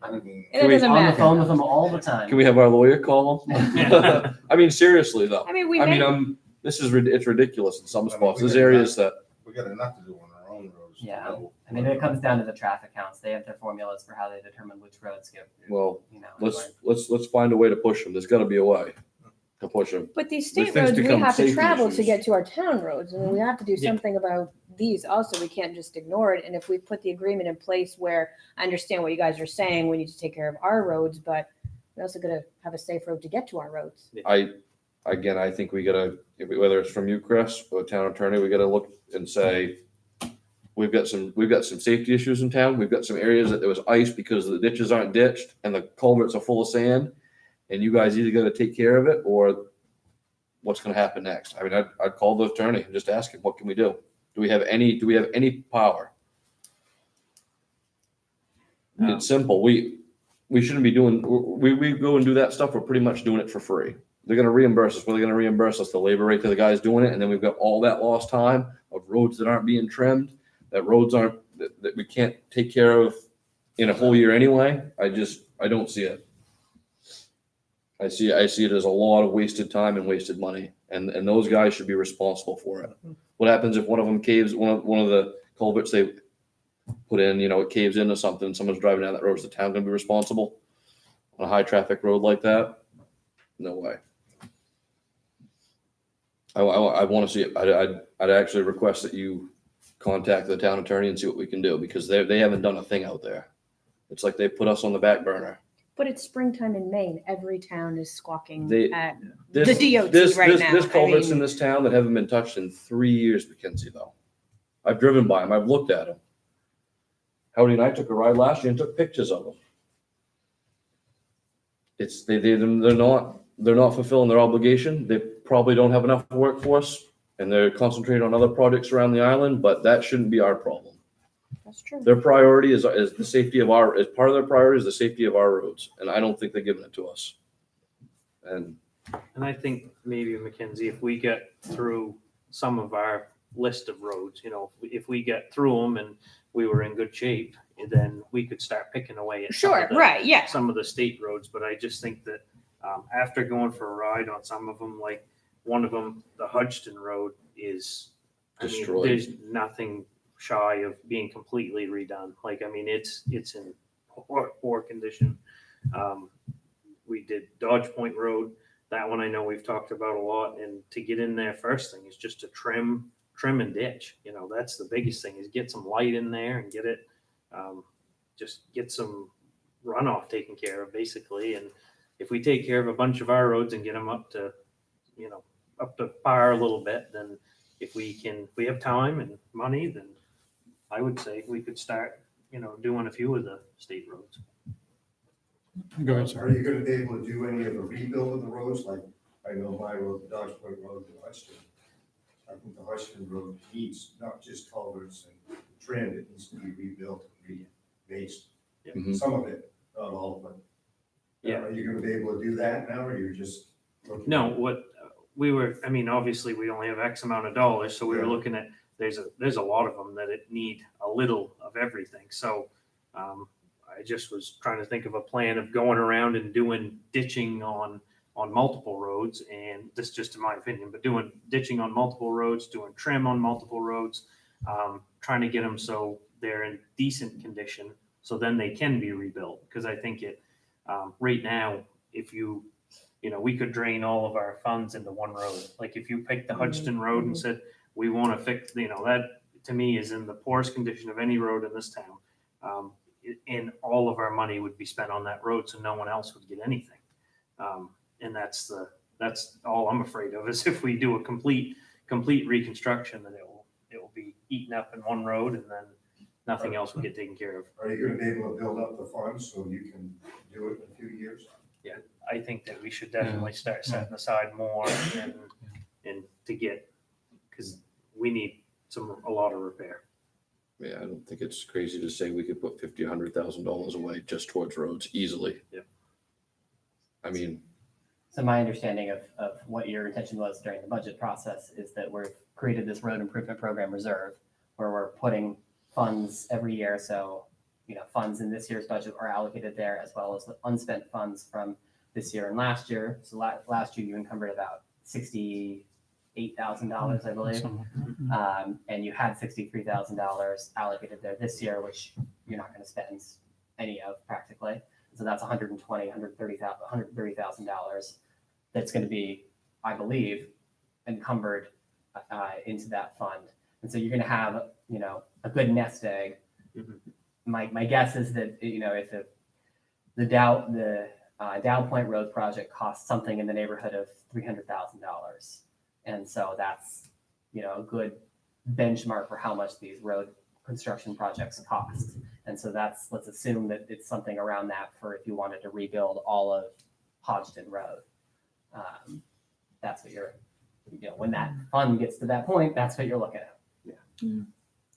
I mean, And it doesn't On the matter. phone with them all the time. Can we have our lawyer call them? I mean, seriously though. I mean, we I mean, may, it's ridiculous in some I mean, spots. we There's got areas that, we got enough to do on our own roads. to Yeah. know. I mean, it comes down to the traffic counts. They have their formulas for how they determine which roads get, well, you know. let's find a way to push them. There's gotta be a way to push them. but these These state things roads, we become have to safety travel to issues. get to our town roads, and we have to do Yeah. something about these also. We can't just ignore it, and if we put the agreement in place where, I understand what you guys are saying, we need to take care of our roads, but we also gotta have a safe road to get to our roads. I think we gotta, whether it's from you, Chris, or the town attorney, we gotta look and say, we've got some safety issues in town. We've got some areas that there was ice because the ditches aren't ditched and the culverts are full of sand. And you guys either gotta take care of it, or what's gonna happen next? I mean, I'd call the attorney and just ask him, what can we do? Do we have any power? No. It's simple. We shouldn't be doing, we go and do that stuff. We're pretty much doing it for free. They're gonna reimburse us. What are they gonna reimburse us? The labor rate to the guys doing it, and then we've got all that lost time of roads that aren't being trimmed, that we can't take care of in a whole year anyway. I don't see it. I see it as a lot of wasted time and wasted money, and those guys should be responsible for it. What happens if one of them caves, one of the culverts, put in, it caves in or something, someone's driving down that road, is the town gonna be responsible on a high traffic road like that? No way. I want to see it. I'd actually request that you contact the town attorney and see what we can do, because they haven't done a thing out there. It's like they put us on the back burner. But it's springtime in Maine. Every town is squawking They- at This, the DOT this, right this, now. There's I culverts in mean- this town that haven't been touched in 3 years, Mackenzie, though. I've driven by them. I've looked at them. Howdy and I took a ride last year and took pictures of them. They're not fulfilling their obligation. They probably don't have enough workforce, and they're concentrated on other projects around the island, but that shouldn't be our problem. That's true. Their priority is the safety of as part of their priority is the safety of our roads, and I don't think they're giving it to us. And And I think maybe Mackenzie, if we get through some of our list of roads, if we get through them and we were in good shape, then we could start picking away at some Sure, of the- right, yeah. some of the state roads. But I just think that after going for a ride on some of them, like one of them, the Hodgson Road is, Destroyed. there's nothing shy of being completely redone. Like, it's in poor condition. We did Dodge Point Road. That one I know we've talked about a lot. And to get in there, first thing is just to trim and ditch. That's the biggest thing, is get some light in there and get it, just get some runoff taken care of, basically. And if we take care of a bunch of our roads and get them up to par a little bit, then if we have time and money, then I would say we could start, doing a few of the state roads. Go ahead, Are sir. you gonna be able to do any of the rebuild of the roads? Like, I know my road, the Dodge Point Road to Hudson. I think the Hudson Road needs not just culverts and trim, it needs to be rebuilt and rebased. Mhm. Some of it, not all of it. Yeah. Are you gonna be able to do that now, or you're just? looking No, at- what we were, obviously we only have X amount of dollars, so we were Yeah. looking at, there's a lot of them that it need a little of everything. So I just was trying to think of a plan of going around and doing ditching on multiple roads, and this is just in my opinion, but doing ditching on multiple roads, doing trim on multiple roads, trying to get them so they're in decent condition, so then they can be rebuilt. Because I think right now, if we could drain all of our funds into one road. Like if you picked the Hodgson Road and said, we want to fix, that to me is in the poorest condition of any road in this town. And all of our money would be spent on that road, so no one else would get anything. And that's all I'm afraid of, is if we do a complete reconstruction, then it will be eaten up in one road, and then nothing else will get taken care of. Are you gonna be able to build up the funds so you can do it in a few years? I think that we should definitely start setting aside more and to get, because we need a lot of repair. yeah, I don't think it's crazy to say we could put $100,000 away just towards roads easily. Yeah. So my understanding of what your intention was during the budget process is that we've created this road improvement program reserve, where we're putting funds every year. So, funds in this year's budget are allocated there, as well as the unspent funds from this year and last year. So last year you encumbered about $68,000, I believe. And you had $63,000 allocated there this year, which you're not going to spend any of practically. So that's $130,000 that's going to be, I believe, encumbered into that fund. And so you're going to have, a good nest egg. Mhm. My guess is that, if the Dow Point Road project costs something in the neighborhood of $300,000. And so that's, a good benchmark for how much these road construction projects cost. And so let's assume that it's something around that for if you wanted to rebuild all of Hodgson Road. That's what when that fund gets to that point, that's what you're looking at.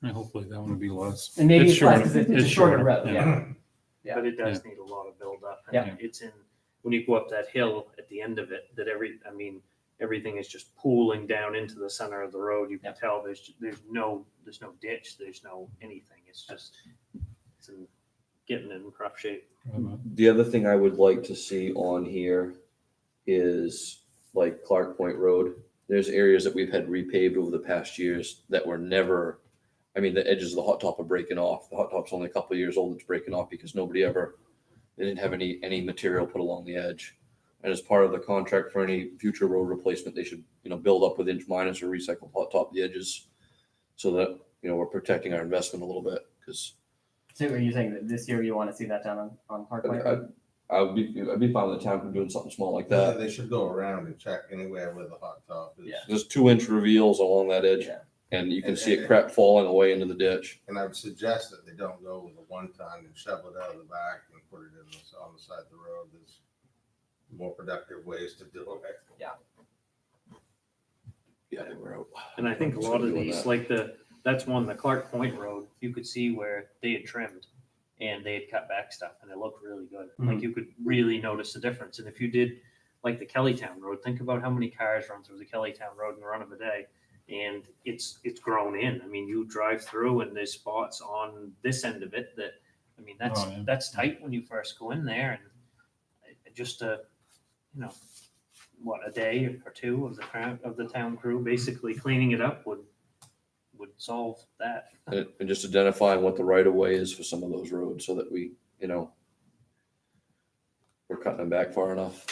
And hopefully that one will be less. And maybe it's less shorter. 'cause it's a shorter road, yeah. But it does need a lot of build up. Yeah. It's when you go up that hill at the end of it, that everything is just pooling down into the center of the road. You can tell there's no ditch, there's no anything. It's getting in rough shape. The other thing I would like to see on here is like Clark Point Road. There's areas that we've had repaved over the past years that were never, I mean, the edges of the hot top are breaking off. The hot top's only a couple of years old. It's breaking off because they didn't have any material put along the edge. And as part of the contract for any future road replacement, they should, build up with inch minus or recycled hot top the edges so that, we're protecting our investment a little bit because So are you saying that this year you want to see that done on Clark Point Road? I'd be fine with the town from doing something small like that. They should go around and check anywhere where the hot top is. Yeah. There's 2-inch reveals along that edge Yeah. and you can see it crap falling away into the ditch. And I would suggest that they don't go with a one-ton and shovel it out of the back and put it on the side of the road. There's more productive ways to do it. Yeah, they were out. And I think a lot of these, like that's the Clark Point Road, you could see where they had trimmed and they had cut back stuff and it looked really good. Like you could really notice the difference. And if you did like the Kellytown Road, think about how many cars run through the Kellytown Road in the run of a day. And it's grown in. I mean, you drive through and there's spots on this end of it that, I mean, Oh, yeah. that's tight when you first go in there and just a day or two of the town crew basically cleaning it up would solve that. And just identifying what the right of way is for some of those roads so that we, we're cutting them back far enough.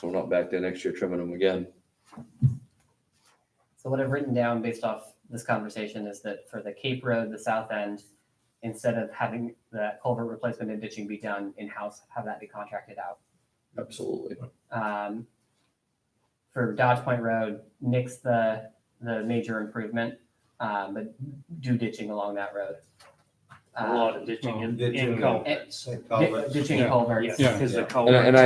So we're not back there next year trimming them again. So what I've written down based off this conversation is that for the Cape Road, the south end, instead of having the culvert replacement and ditching be done in-house, have that be contracted out. Absolutely. For Dodge Point Road, nix the major improvement, but do ditching along that road. A lot of ditching and Ditching culverts. Ditching Yeah. culverts. Yeah, because the And culverts.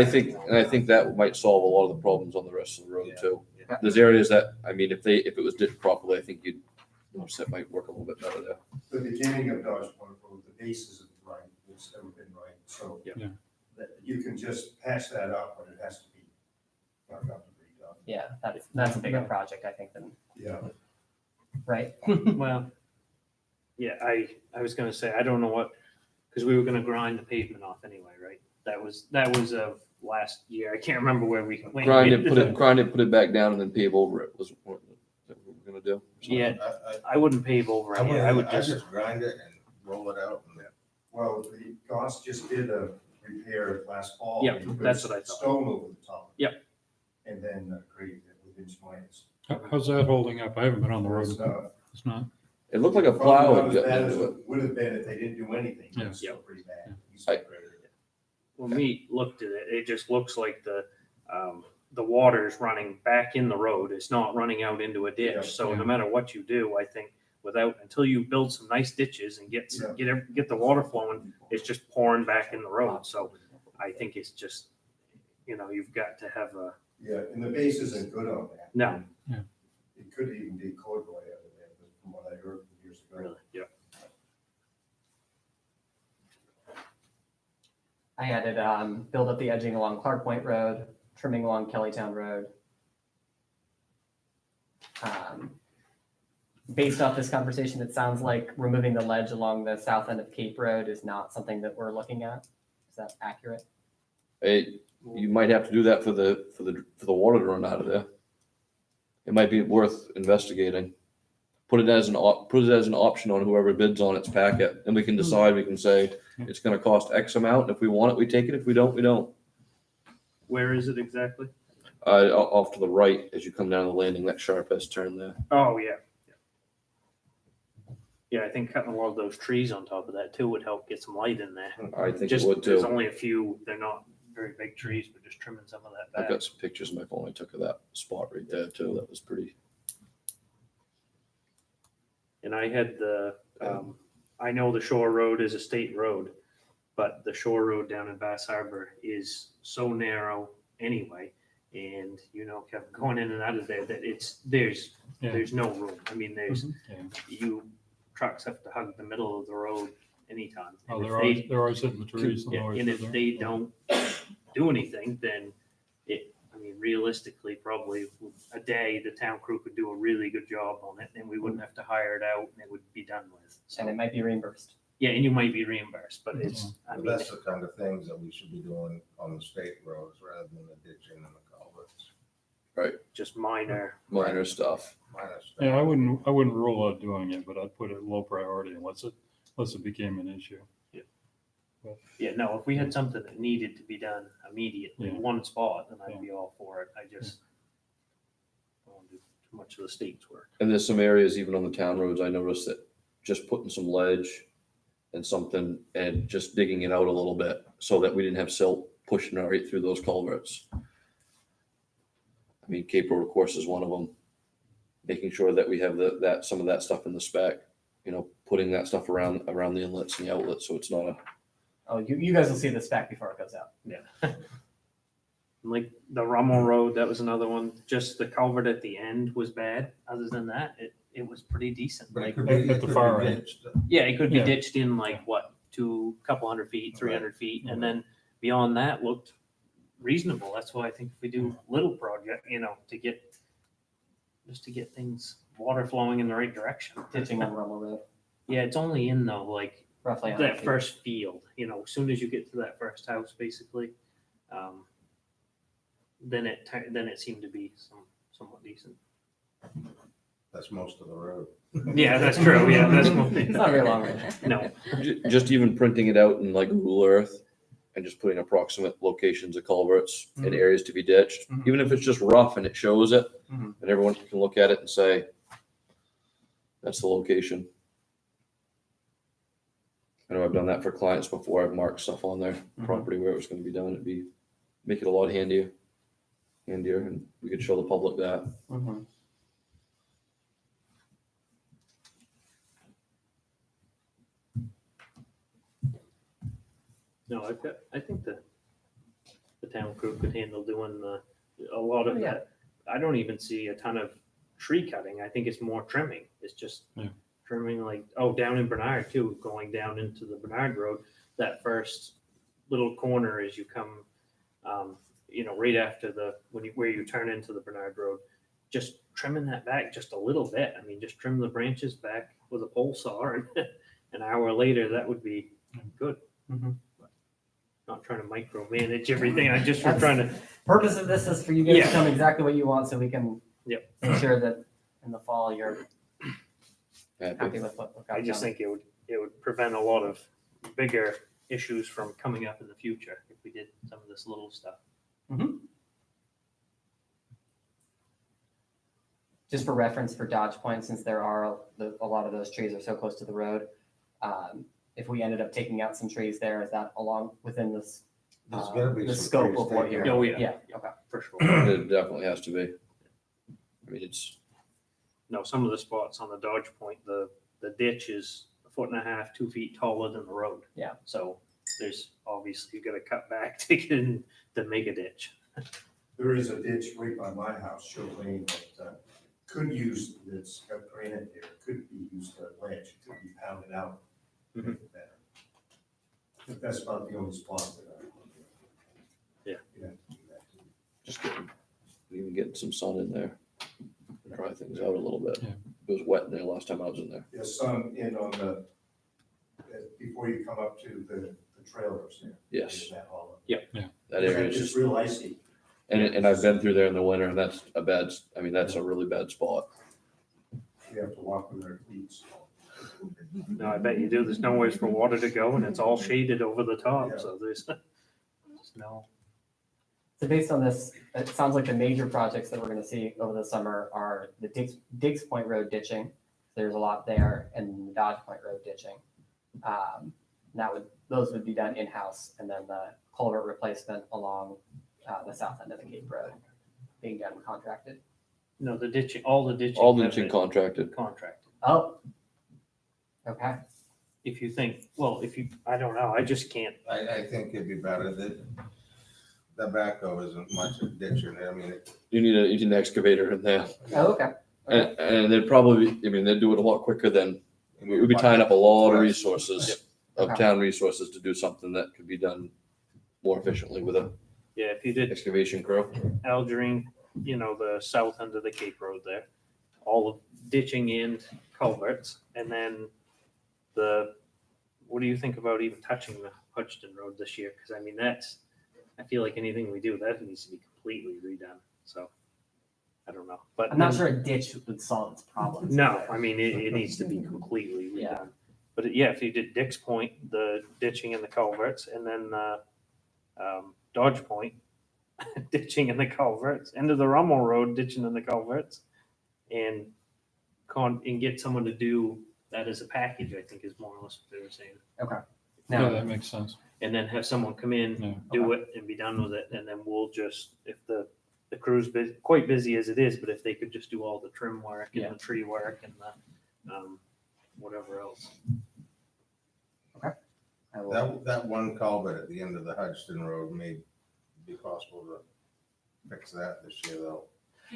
I think that might solve a lot of the problems on the rest of the road Yeah. too. Yeah. There's areas that, I mean, if it was ditched properly, I think that might work a little bit better there. The beginning of Dodge Point Road, the base isn't right, it's never been right, so. Yeah. Yeah. That you can just patch that up, but it has to be knocked out and redone. Yeah, that's a bigger project, I think, than, Yeah. right? Well, yeah, I was gonna say, I don't know what, because we were gonna grind the pavement off anyway, right? That was of last year. I can't remember where we. Grind it, put it back down and then pave over it was what we're gonna do. Yeah, I wouldn't pave over it. I would just, grind it and roll it out and Well, the Goss just did a repair last fall. Yeah, They put that's what I thought. Stone over the top. Yep. And then graded it with inch minus. How's that holding up? I haven't been on the road. It's, It's not. It looked like a probably plow not had as gotten bad as into it. it would have been if they didn't do anything. Yeah. It's still pretty bad. He's I- graded it. when we looked at it, it just looks like the water's running back in the road. It's not running out into a Yeah, ditch. So yeah. no matter what you do, I think until you build some nice ditches and get the water flowing, it's just pouring back in the road. So I think it's just, you've got to have a, Yeah, and the base isn't good on that. no, It could even be corduroy out of there, but from what I heard years ago. really, yeah. I added, build up the edging along Clark Point Road, trimming along Kellytown Road. Based off this conversation, it sounds like removing the ledge along the south end of Cape Road is not something that we're looking at. Is that accurate? You might have to do that for the water to run out of there. It might be worth investigating. Put it as an option on whoever bids on its packet, and we can decide, we can say, it's gonna cost X amount. If we want it, we take it. If we don't, we don't. Where is it exactly? Off to the right as you come down the landing, that sharp S turn there. Oh, yeah. Yeah, I think cutting a lot of those trees on top of that too would help get some light in there. I think it Just, would there's too. only a few, they're not very big trees, but just trimming some of that I've back. got some pictures in my phone I took of that spot right there too. That was pretty. And I had I know the Shore Road is a state road, but the Shore Road down in Bass Harbor is so narrow anyway. And, Kevin, going in and out of there, that there's no room. I mean, Yeah. trucks have to hug the middle of the road anytime. Oh, And they're always hitting the trees. on the way and through if there. they don't do anything, then realistically, probably a day, the town crew could do a really good job on it and we wouldn't have to hire it out and it would be done with. And it So, might be reimbursed. yeah, and you might be reimbursed, but it's, But that's the kind of things that we should be doing on the state roads rather than the ditching and the culverts. Right. Just minor. minor stuff. minus stuff. Yeah, I wouldn't rule out doing it, but I'd put it low priority unless it became an issue. Yeah, no, if we had something that needed to be done immediately, Yeah. one spot, then I'd be all for it. I just don't want to do too much of the state's work. And there's some areas even on the town roads, I noticed that just putting some ledge and something and just digging it out a little bit so that we didn't have silt pushing right through those culverts. I mean, Cape Road, of course, is one of them. Making sure that we have that some of that stuff in the spec, putting that stuff around the inlets and the outlets, so it's not a. Oh, you guys will see the spec before it goes out. Like the Rummel Road, that was another one. Just the culvert at the end was bad. Other than that, it was pretty decent. But it Like, could be, at it the could far be end. ditched. yeah, it could be Yeah. ditched in like what, couple 100 feet, 300 feet, and then beyond that looked reasonable. That's why I think if we do little project, to get things water flowing in the right direction. Ditching on Rummel Road, Yeah, it's only in though, like roughly 100 that feet. first field, as soon as you get to that first house, basically, then it seemed to be somewhat decent. That's most of the road. Yeah, that's true. Yeah, that's one It's thing. not very long range. No, Just even printing it out in like Google Earth and just putting approximate locations of culverts and areas to be ditched, Mhm. even if it's just rough and it shows it, Mhm. and everyone can look at it and say, that's the location. I know I've done that for clients before. I've marked stuff on their property where it was going to be done. Make it a lot handier, and we could show the public that. Mhm. no, I think the town crew could handle doing a lot of Oh, yeah. that. I don't even see a ton of tree cutting. I think it's more trimming. It's just Yeah. trimming down in Bernard too, going down into the Bernard Road, that first little corner as you come, right after where you turn into the Bernard Road, just trimming that back just a little bit. I mean, just trim the branches back with a pole saw, and an hour later, that would be good. Mhm. Not trying to micromanage everything. I just That's- trying to, Purpose of this is for you guys Yeah. to tell me exactly what you want so we can Yep. make sure that in the fall you're Happy. happy with what got I just done. think it would prevent a lot of bigger issues from coming up in the future if we did some of this little stuff. Just for reference for Dodge Point, since there are a lot of those trees are so close to the road, if we ended up taking out some trees there, is that along within this There's gotta be the some scope trees of what taken you're? out. Oh, yeah. Yeah. Okay. For sure. It definitely has to be. I mean, No, some of the spots on the Dodge Point, the ditch is 1.5 feet, 2 feet taller than the road. Yeah. So there's obviously you gotta cut back to get in, to make a ditch. There is a ditch right by my house, Show Lane, that could use, that's got granite there, could be used for ledge, it could be pounded out. to make it better. But that's about the only spot that I. Yeah. You'd have to do that too. just even getting some sun in there, dry things out a little bit. Yeah. It was wet in there last time I was in there. There's some in on before you come up to the trailers there. Yes, There's that hollow. that area is It's just, real icy. and I've been through there in the winter, and that's a really bad spot. You have to walk with our cleats. No, I bet you do. There's nowhere for water to go and it's all shaded over the top, so there's no. So based on this, it sounds like the major projects that we're gonna see over the summer are the Diggs Point Road ditching. There's a lot there, and the Dodge Point Road ditching. Those would be done in-house, and then the culvert replacement along the south end of the Cape Road being done contracted. No, the ditching, all the ditching. All the have ditching been contracted. Contracted. Oh. Okay. If you think, I don't know, I just can't. I think it'd be better that the backhoe isn't much a ditcher. I mean, You need an excavator in there, Oh, okay. and they'd probably, they'd do it a lot quicker than, we would be tying up a lot of resources, of Okay. town resources to do something that could be done more efficiently with a Yeah, if you did excavation crew. Algerine, the south end of the Cape Road there, all of ditching in culverts, and then what do you think about even touching the Hutchton Road this year? Because I feel like anything we do, that needs to be completely redone, so. I don't know, but. I'm not sure a ditch would solve its problems. No, I mean, it needs to be completely Yeah. redone. But yeah, if you did Dick's Point, the ditching and the culverts, and then Dodge Point, ditching and the culverts, end of the Rummel Road, ditching and the culverts, and and get someone to do that as a package, I think is more or less what they were saying. Yeah, Now, that makes sense. And then have someone come in, Yeah. do it, and be done with it, and then we'll just, if the crew's quite busy as it is, but if they could just do all the trim work and Yeah. the tree work and the whatever else. I will, That one culvert at the end of the Hudson Road may be possible to fix that this year though.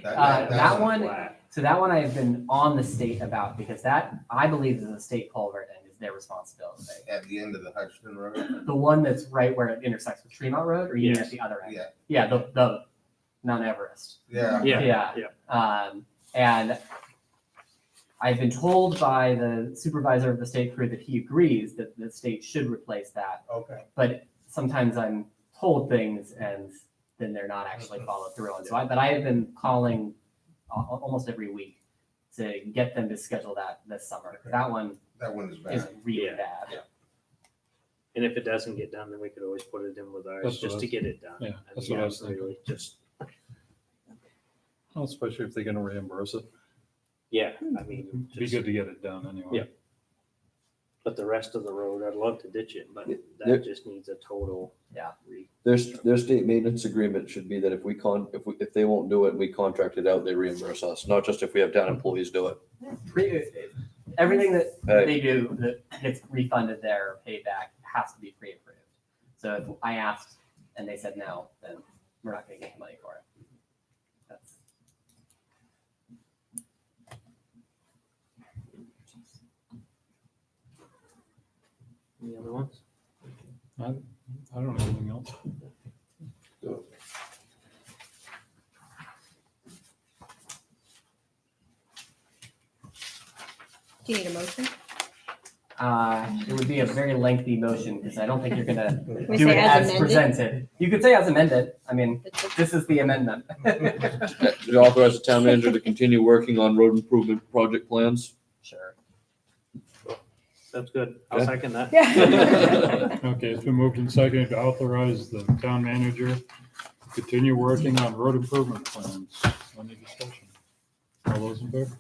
that one, Flat. so that one I've been on the state about because that, I believe, is a state culvert and is their responsibility. At the end of the Hudson Road, The one that's right where it intersects with Tremont Road, or you mean Yes. at the other end? yeah, Yeah, the Mount Everest. yeah. Yeah. And I've been told by the supervisor of the state crew that he agrees that the state should replace that. Okay. But sometimes I'm told things and then they're not actually followed through on. But I have been calling almost every week to get them to schedule that this summer. That one That one is is bad. really Yeah. bad. And if it doesn't get done, then we could always put it in with ours, That's what just I to was- get it done. Yeah, I that's mean, what I was thinking. really Just, Well, especially if they're gonna reimburse it. yeah, I mean, It'd be just- good to get it done anyway. Yeah. But the rest of the road, I'd love to ditch it, but Yeah. that just needs a total. Yeah. Their state maintenance agreement should be that if they won't do it, we contract it out, they reimburse us, not just if we have town employees do it. Everything that Hey. they do that gets refunded there or paid back has to be pre-approved. So if I asked and they said no, then we're not gonna get the money for it. That's- Any other ones? I don't know anything else. Do you need a motion? It would be a very lengthy motion because I don't think you're gonna We do say it as as amended? presented. You could say as amended. I mean, That's- this is the amendment. To authorize the town manager to continue working on road improvement project plans. Sure. That's good. I'll Yeah. second that. Yeah. Okay, it's been moved and seconded to authorize the town manager to continue working on road improvement plans. Any discussion? All those in favor?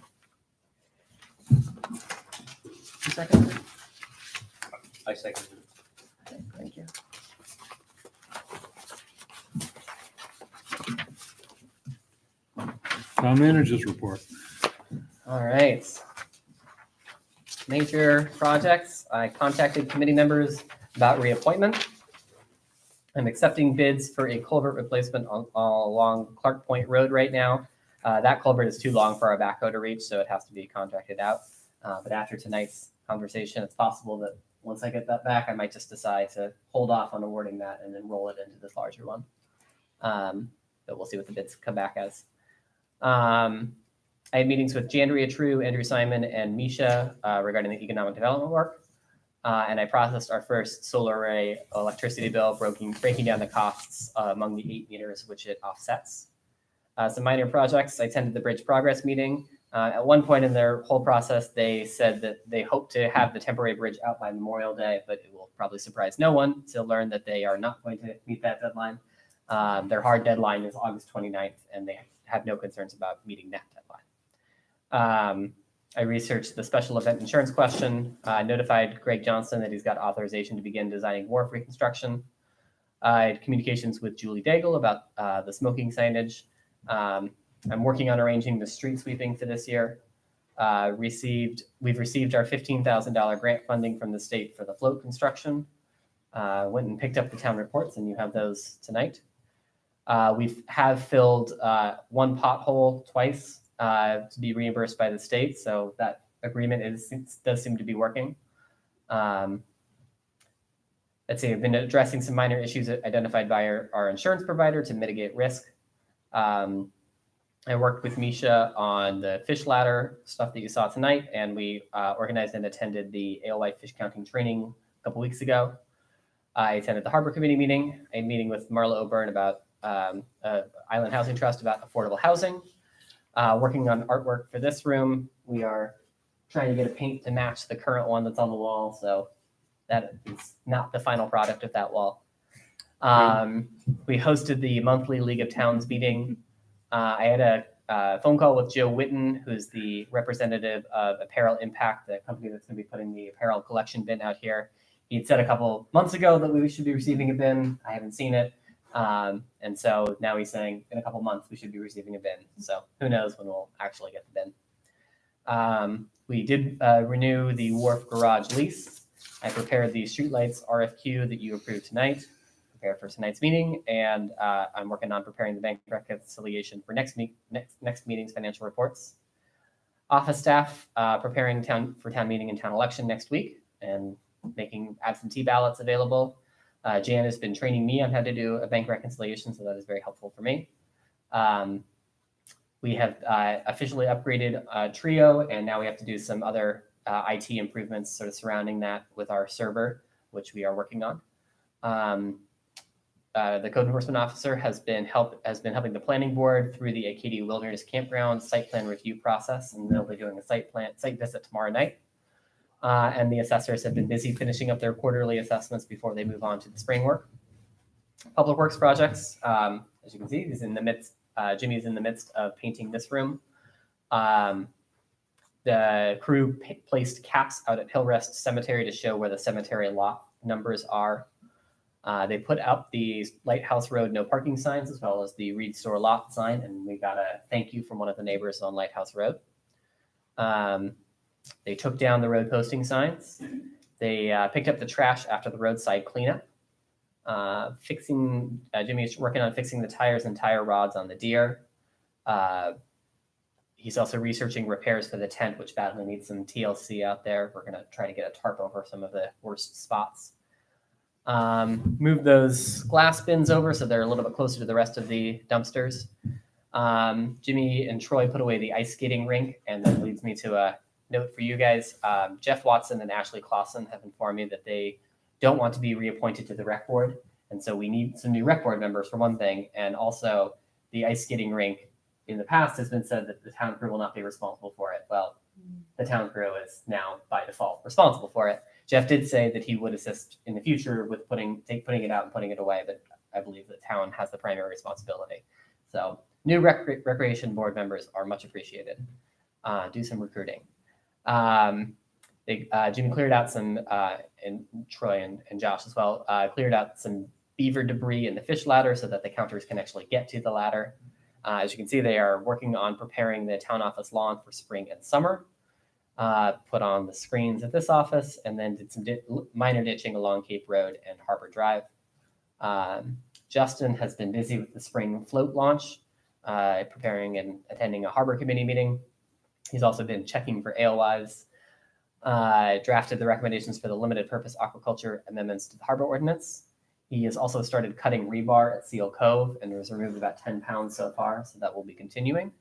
I second it. Thank you. Town managers report. All right. Major projects. I contacted committee members about reappointment. I'm accepting bids for a culvert replacement along Clark Point Road right now. That culvert is too long for our backhoe to reach, so it has to be contracted out. But after tonight's conversation, it's possible that once I get that back, I might just decide to hold off on awarding that and then roll it into this larger one. But we'll see what the bids come back as. I had meetings with Jandria True, Andrew Simon, and Misha regarding the economic development work. And I processed our first solar array electricity bill, breaking down the costs among the 8 meters, which it offsets. Some minor projects. I attended the Bridge Progress meeting. At one point in their whole process, they said that they hope to have the temporary bridge out by Memorial Day, but it will probably surprise no one to learn that they are not going to meet that deadline. Their hard deadline is August 29th, and they have no concerns about meeting that deadline. I researched the special event insurance question, notified Greg Johnson that he's got authorization to begin designing wharf reconstruction. I had communications with Julie Daigle about the smoking signage. I'm working on arranging the street sweeping for this year. We've received our $15,000 grant funding from the state for the float construction. Went and picked up the town reports, and you have those tonight. We have filled one pothole twice to be reimbursed by the state, so that agreement does seem to be working. Let's see, I've been addressing some minor issues identified by our insurance provider to mitigate risk. I worked with Misha on the fish ladder stuff that you saw tonight, and we organized and attended the AOI fish counting training a couple weeks ago. I attended the Harbor Committee meeting, a meeting with Marla O'Byrne about Island Housing Trust about affordable housing. Working on artwork for this room. We are trying to get a paint to match the current one that's on the wall. So that is not the final product of that wall. We hosted the monthly League of Towns meeting. I had a phone call with Joe Witten, who's the representative of Apparel Impact, the company that's going to be putting the apparel collection bin out here. He had said a couple months ago that we should be receiving a bin. I haven't seen it. And so now he's saying in a couple months we should be receiving a bin. So who knows when we'll actually get the bin. We did renew the Wharf Garage lease. I prepared the streetlights RFQ that you approved tonight, prepared for tonight's meeting, and I'm working on preparing the bank reconciliation for next meeting's financial reports. Office staff preparing for town meeting and town election next week and making absentee ballots available. Jan has been training me on how to do a bank reconciliation, so that is very helpful for me. We have officially upgraded Trio, and now we have to do some other IT improvements sort of surrounding that with our server, which we are working on. The code enforcement officer has been helping the planning board through the Acadia Wilderness Campground site plan review process, and they'll be doing a site visit tomorrow night. And the assessors have been busy finishing up their quarterly assessments before they move on to the spring work. Public works projects, as you can see, Jimmy's in the midst of painting this room. The crew placed caps out at Hillrest Cemetery to show where the cemetery lot numbers are. They put up the Lighthouse Road no parking signs as well as the Reed Store lot sign, and we got a thank you from one of the neighbors on Lighthouse Road. They took down the road posting signs. They picked up the trash after the roadside cleanup. Jimmy's working on fixing the tires and tire rods on the Deer. He's also researching repairs for the tent, which badly needs some TLC out there. We're going to try to get a tarp over some of the worst spots. Move those glass bins over so they're a little bit closer to the rest of the dumpsters. Jimmy and Troy put away the ice skating rink, and that leads me to a note for you guys. Jeff Watson and Ashley Clausen have informed me that they don't want to be reappointed to the rec board. And so we need some new rec board members for one thing. And also the ice skating rink in the past has been said that the town crew will not be responsible for it. Well, the town crew is now by default responsible for it. Jeff did say that he would assist in the future with putting it out and putting it away, but I believe the town has the primary responsibility. So new recreation board members are much appreciated. Do some recruiting. Jimmy cleared out some, and Troy and Josh as well, cleared out some beaver debris in the fish ladder so that the counters can actually get to the ladder. As you can see, they are working on preparing the town office lawn for spring and summer. Put on the screens at this office, and then did some minor ditching along Cape Road and Harbor Drive. Justin has been busy with the spring float launch, preparing and attending a harbor committee meeting. He's also been checking for alewives, drafted the recommendations for the limited purpose aquaculture amendments to the harbor ordinance. He has also started cutting rebar at Seal Cove and has removed about 10 pounds so far, so that will be continuing.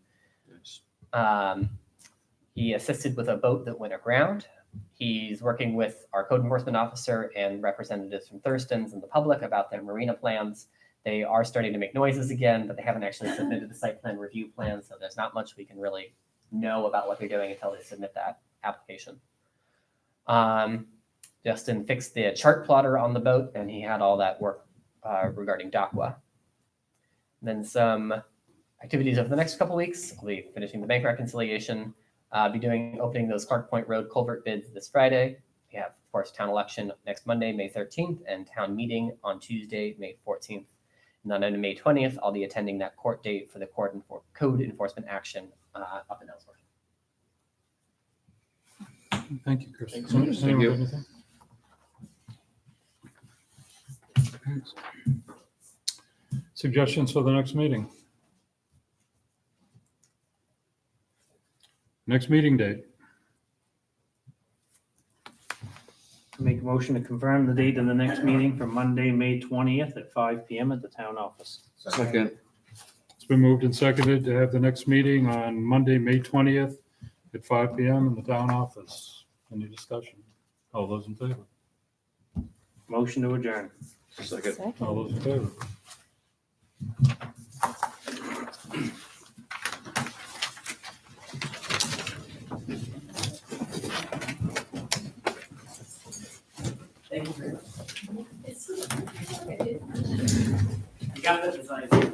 He assisted with a boat that went aground. He's working with our code enforcement officer and representatives from Thurston's and the public about their marina plans. They are starting to make noises again, but they haven't actually submitted the site plan review plan, so there's not much we can really know about what they're doing until they submit that application. Justin fixed the chart plotter on the boat, and he had all that work regarding DACWA. Then some activities over the next couple weeks. I'll be finishing the bank reconciliation. Be opening those Clark Point Road culvert bids this Friday. We have, of course, town election next Monday, May 13th, and town meeting on Tuesday, May 14th. And then on May 20th, I'll be attending that court date for the code enforcement action up in Ellsworth. Thank you, Chris. Thanks. Anyone Thank you. have anything? Thanks. Suggestions for the next meeting? Next meeting date. Make a motion to confirm the date of the next meeting for Monday, May 20th at 5 PM at the town office. Second. It's been moved and seconded to have the next meeting on Monday, May 20th at 5 PM in the town office. Any discussion? All those in favor? Motion to adjourn. Second. All those in favor? Thank you very much. It's okay. You got the design.